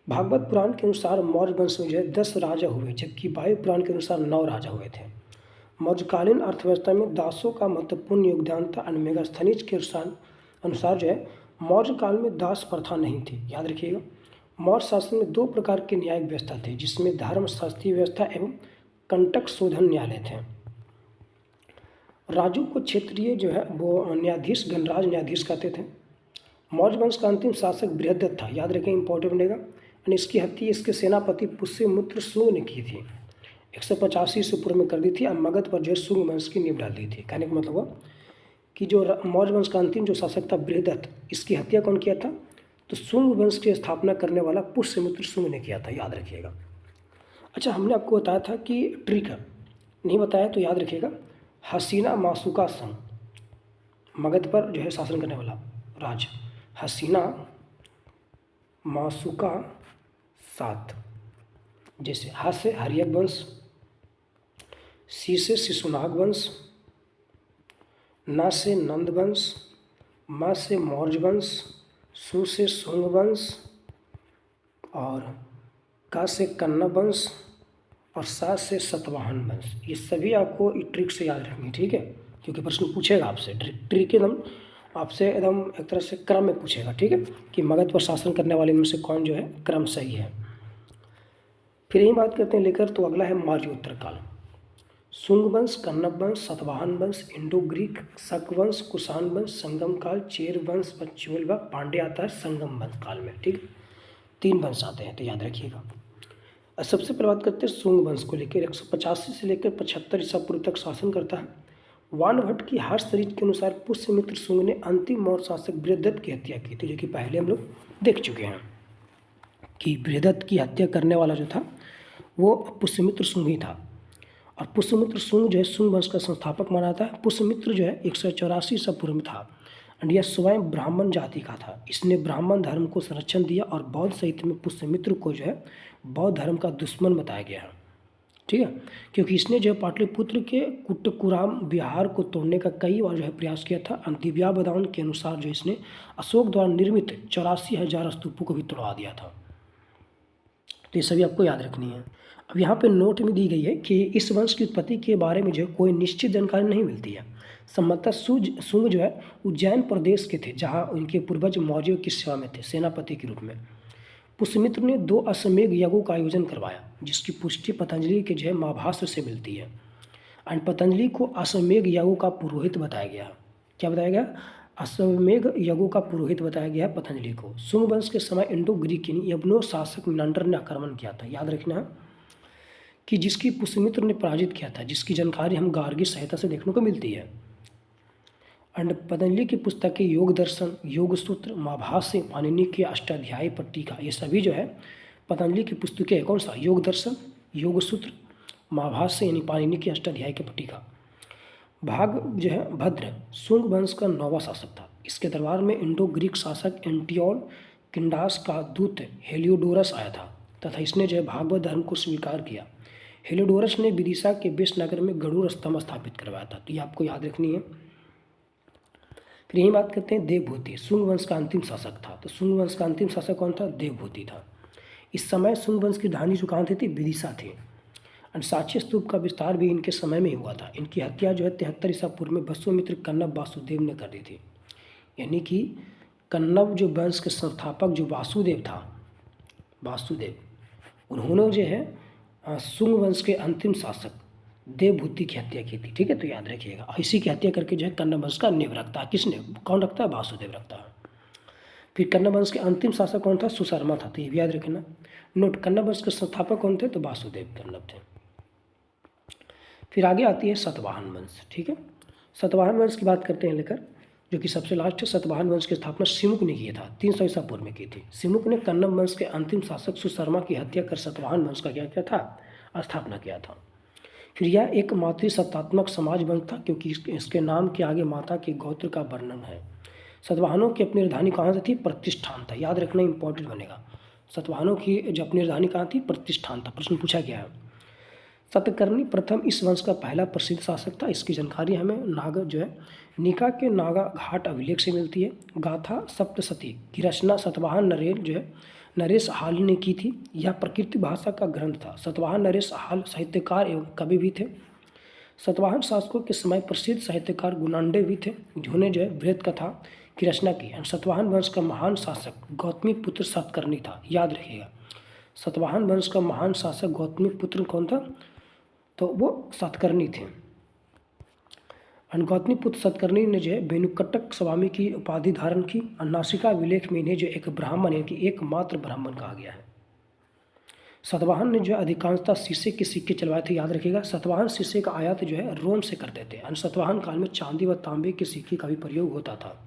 Speaker 1: भागवत पुराण के अनुसार मौर्य वंश में जो है 10 राजा हुए, जबकि वायु पुराण के अनुसार 9 राजा हुए थे। मौर्यकालीन अर्थव्यवस्था में दासों का महत्वपूर्ण योगदान था। मेगास्थनीज के अनुसार जो है मौर्य काल में दास प्रथा नहीं थी। याद रखिएगा मौर्य शासन में 2 प्रकार के न्यायिक व्यवस्था थे, जिसमें धर्मशास्त्रीय व्यवस्था एवं कंटक शोधन न्यायालय थे। राजू को क्षेत्रीय जो है वो न्यायाधीश गणराज न्यायाधीश कहते थे। मौर्य वंश का अंतिम शासक बृहदत्त था। याद रखें, इंपॉर्टेंट बनेगा। और इसकी हत्या इसके सेनापति पुष्यमित्र शुंग ने की थी। 185 ईस्वी पूर्व में कर दी थी। अब मगध पर जो है शुंग वंश की नींव डाल दी थी। कहने का मतलब हुआ कि जो मौर्य वंश का अंतिम जो शासक था बृहदत्त, इसकी हत्या कौन किया था? तो शुंग वंश की स्थापना करने वाला पुष्यमित्र शुंग ने किया था। याद रखिएगा। अच्छा, हमने आपको बताया था कि ट्रिक नहीं बताया तो याद रखिएगा। हसीना मासुका संघ मगध पर जो है शासन करने वाला राज हसीना मासुका सात। जैसे हा से हरियक वंश, सी से शिशुनाग वंश, ना से नंद वंश, मा से मौर्य वंश, सु से शुंग वंश और का से कन्नब वंश और सा से सतवाहन वंश। ये सभी आपको ट्रिक से याद रखनी, ठीक है, क्योंकि प्रश्न पूछेगा आपसे। ट्रिक एकदम आपसे एकदम एक तरह से क्रम में पूछेगा। ठीक है, कि मगध पर शासन करने वाले में से कौन जो है क्रम सही है। फिर यही बात करते हैं लेकर, तो अगला है मौर्योत्तर काल। शुंग वंश, कन्नब वंश, सतवाहन वंश, इंडो ग्रीक, शक वंश, कुषाण वंश, संगम काल, चेर वंश, चोल व पांड्य आता है संगम वंश काल में। ठीक है, 3 वंश आते हैं, तो याद रखिएगा। सबसे पहले बात करते हैं शुंग वंश को लेकर। 185 से लेकर 75 ईसा पूर्व तक शासन करता है। वानभट्ट की हर्षचरित के अनुसार पुष्यमित्र शुंग ने अंतिम मौर्य शासक बृहदत्त की हत्या की थी, जो कि पहले हम लोग देख चुके हैं कि बृहदत्त की हत्या करने वाला जो था वो पुष्यमित्र शुंग ही था। और पुष्यमित्र शुंग जो है शुंग वंश का संस्थापक माना जाता है। पुष्यमित्र जो है 184 ईसा पूर्व में था और यह स्वयं ब्राह्मण जाति का था। इसने ब्राह्मण धर्म को संरक्षण दिया और बौद्ध साहित्य में पुष्यमित्र को जो है बौद्ध धर्म का दुश्मन बताया गया है। ठीक है, क्योंकि इसने जो है पाटलिपुत्र के कुट्टकुराम विहार को तोड़ने का कई बार जो है प्रयास किया था। दिव्या बदान के अनुसार जो इसने अशोक द्वारा निर्मित 84,000 स्तूपों को भी तोड़वा दिया था। तो ये सभी आपको याद रखनी है। अब यहाँ पे नोट में दी गई है कि इस वंश की उत्पत्ति के बारे में जो है कोई निश्चित जानकारी नहीं मिलती है। संभवतः शुंग जो है उज्जैन प्रदेश के थे, जहाँ उनके पूर्वज मौर्यों की सेवा में थे सेनापति के रूप में। पुष्यमित्र ने 2 अश्वमेध यज्ञों का आयोजन करवाया, जिसकी पुष्टि पतंजलि के जो है महाभाष्य से मिलती है। और पतंजलि को अश्वमेध यज्ञों का पुरोहित बताया गया। क्या बताया गया? अश्वमेध यज्ञों का पुरोहित बताया गया पतंजलि को। शुंग वंश के समय इंडो ग्रीक यवनो शासक मिनांडर ने आक्रमण किया था। याद रखना कि जिसकी पुष्यमित्र ने पराजित किया था, जिसकी जानकारी हम गार्गी सहायता से देखने को मिलती है। एंड पतंजलि की पुस्तकें योग दर्शन, योग सूत्र, महाभाष्य, पाणिनि के अष्टाध्यायी पर टीका, ये सभी जो है पतंजलि की पुस्तकें। कौन सा? योग दर्शन, योग सूत्र, महाभाष्य यानी पाणिनि के अष्टाध्यायी के टीका। भाग जो है भद्र शुंग वंश का 9वां शासक था। इसके दरबार में इंडो ग्रीक शासक एंटियोल किंडास का दूत हेलियोडोरस आया था तथा इसने जो है भागवत धर्म को स्वीकार किया। हेलियोडोरस ने विदिशा के बेशनगर में गरुड़ स्तंभ स्थापित करवाया था। तो ये आपको याद रखनी है। फिर यही बात करते हैं देवभूति। शुंग वंश का अंतिम शासक था। तो शुंग वंश का अंतिम शासक कौन था? देवभूति था। इस समय शुंग वंश की राजधानी जो कहाँ थी? विदिशा थी। और साक्ष्य स्तूप का विस्तार भी इनके समय में ही हुआ था। इनकी हत्या जो है 73 ईसा पूर्व में वसुमित्र कन्नब वासुदेव ने कर दी थी। यानी कि कन्नब जो वंश के संस्थापक जो वासुदेव था, वासुदेव, उन्होंने जो है शुंग वंश के अंतिम शासक देवभूति की हत्या की थी। ठीक है, तो याद रखिएगा। इसी की हत्या करके जो है कन्नब वंश का नींव रखता है। किसने? कौन रखता है? वासुदेव रखता है। फिर कन्नब वंश के अंतिम शासक कौन था? सुशर्मा था। तो ये भी याद रखना। नोट, कन्नब वंश के संस्थापक कौन थे? तो वासुदेव कन्नब थे। फिर आगे आती है सतवाहन वंश। ठीक है, सतवाहन वंश की बात करते हैं लेकर, जो कि सबसे लास्ट है। सतवाहन वंश की स्थापना सिमुक ने की था, 300 ईसा पूर्व में की थी। सिमुक ने कन्नब वंश के अंतिम शासक सुशर्मा की हत्या कर सतवाहन वंश का क्या किया था? स्थापना किया था। फिर यह एक मातृसत्तात्मक समाज वंश था क्योंकि इसके नाम के आगे माता के गोत्र का वर्णन है। सतवाहनों की अपनी राजधानी कहाँ से थी? प्रतिष्ठान था। याद रखना इंपॉर्टेंट बनेगा। सतवाहनों की जो अपनी राजधानी कहाँ थी? प्रतिष्ठान था। प्रश्न पूछा गया है। सतकर्णी प्रथम इस वंश का पहला प्रसिद्ध शासक था। इसकी जानकारी हमें नीका के नागा घाट अभिलेख से मिलती है। गाथा सप्तशती की रचना सतवाहन नरेश हाल ने की थी। यह प्रकृति भाषा का ग्रंथ था। सतवाहन नरेश हाल साहित्यकार एवं कवि भी थे। सतवाहन शासकों के समय प्रसिद्ध साहित्यकार गुणांडे भी थे, जिन्होंने बृहत कथा की रचना की। सतवाहन वंश का महान शासक गौतमी पुत्र सतकर्णी था। याद रखिएगा, सतवाहन वंश का महान शासक गौतमी पुत्र कौन था? तो वो सतकर्णी थे। गौतमी पुत्र सतकर्णी ने वेणुकटक स्वामी की उपाधि धारण की। नासिका विलेख में इन्हें एक ब्राह्मण यानी कि एकमात्र ब्राह्मण कहा गया है। सतवाहन ने अधिकांशतः शीशे के सिक्के चलवाए थे। याद रखिएगा, सतवाहन शीशे का आयात रोम से करते थे। सतवाहन काल में चांदी व तांबे के सिक्के का भी प्रयोग होता था,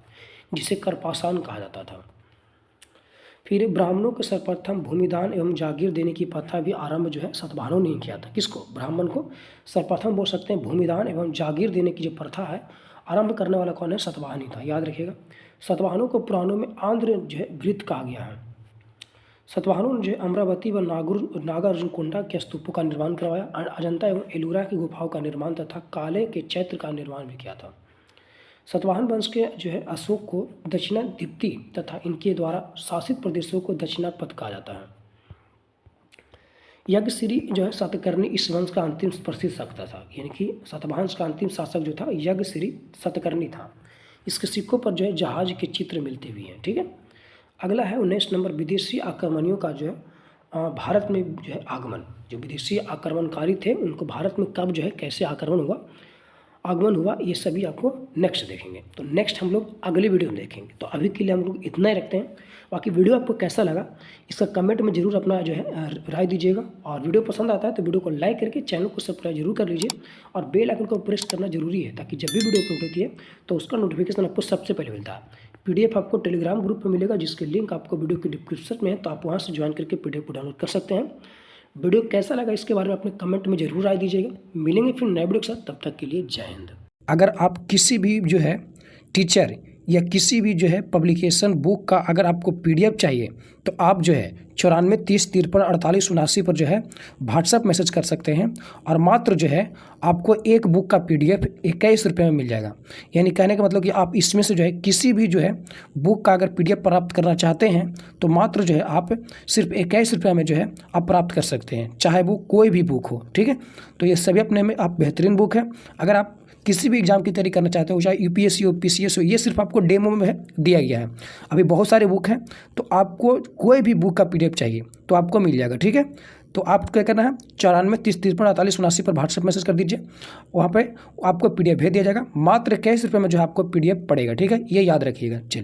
Speaker 1: जिसे करपाषाण कहा जाता था। फिर ब्राह्मणों को सर्वप्रथम भूमिदान एवं जागीर देने की प्रथा भी आरंभ सतवाहनों ने किया था। किसको? ब्राह्मण को सर्वप्रथम बोल सकते हैं। भूमिदान एवं जागीर देने की जो प्रथा है, आरंभ करने वाला कौन है? सतवाहन ही था। याद रखिएगा, सतवाहनों को पुराणों में आंध्र वृत्त कहा गया है। सतवाहनों ने अमरावती व नागार्जुनकोंडा के स्तूपों का निर्माण करवाया। अजंता एवं एलोरा की गुफाओं का निर्माण तथा काले के चैत्र का निर्माण भी किया था। सतवाहन वंश के अशोक को दक्षिणाधिपति तथा इनके द्वारा शासित प्रदेशों को दक्षिणापथ कहा जाता है। यज्ञश्री सतकर्णी इस वंश का अंतिम प्रसिद्ध शासक था। यानी कि सतवाहन का अंतिम शासक जो था यज्ञश्री सतकर्णी था। इसके सिक्कों पर जहाज के चित्र मिलते भी हैं। ठीक है, अगला है 19 नंबर विदेशी आक्रमणियों का भारत में आगमन। जो विदेशी आक्रमणकारी थे उनको भारत में कब कैसे आगमन हुआ, ये सभी आपको नेक्स्ट देखेंगे। तो नेक्स्ट हम लोग अगले वीडियो में देखेंगे। तो अभी के लिए हम लोग इतना ही रखते हैं। बाकी वीडियो आपको कैसा लगा इसका कमेंट में जरूर अपना राय दीजिएगा। और वीडियो पसंद आता है तो वीडियो को लाइक करके चैनल को सब्सक्राइब जरूर कर लीजिए और बेल आइकन को प्रेस करना जरूरी है, ताकि जब भी वीडियो अपलोड होती है तो उसका नोटिफिकेशन आपको सबसे पहले मिलता है। PDF आपको टेलीग्राम ग्रुप में मिलेगा, जिसके लिंक आपको वीडियो के डिस्क्रिप्शन में है, तो आप वहाँ से ज्वाइन करके PDF को डाउनलोड कर सकते हैं। वीडियो कैसा लगा इसके बारे में अपने कमेंट में जरूर राय दीजिएगा। मिलेंगे फिर नए वीडियो के साथ, तब तक के लिए जय हिंद। अगर आप किसी भी टीचर या किसी भी पब्लिकेशन बुक का अगर आपको PDF चाहिए तो आप 94 30 53 48 79 पर व्हाट्सएप मैसेज कर सकते हैं और मात्र आपको एक बुक का PDF 21 रुपये में मिल जाएगा। यानी कहने का मतलब कि आप इसमें से किसी भी बुक का अगर PDF प्राप्त करना चाहते हैं तो मात्र आप सिर्फ 21 रुपये में आप प्राप्त कर सकते हैं, चाहे वो कोई भी बुक हो। ठीक है, तो ये सभी अपने में आप बेहतरीन बुक है। अगर आप किसी भी एग्जाम की तैयारी करना चाहते हो, चाहे UPSC हो PCS हो, ये सिर्फ आपको डेमो में दिया गया है। अभी बहुत सारे बुक हैं, तो आपको कोई भी बुक का PDF चाहिए तो आपको मिल जाएगा। ठीक है, तो आपको क्या करना है, 94 30 53 48 79 पर व्हाट्सएप मैसेज कर दीजिए, वहाँ पे आपको PDF भेज दिया जाएगा। मात्र 21 रुपये में आपको PDF पड़ेगा। ठीक है, ये याद रखिएगा। चलिए।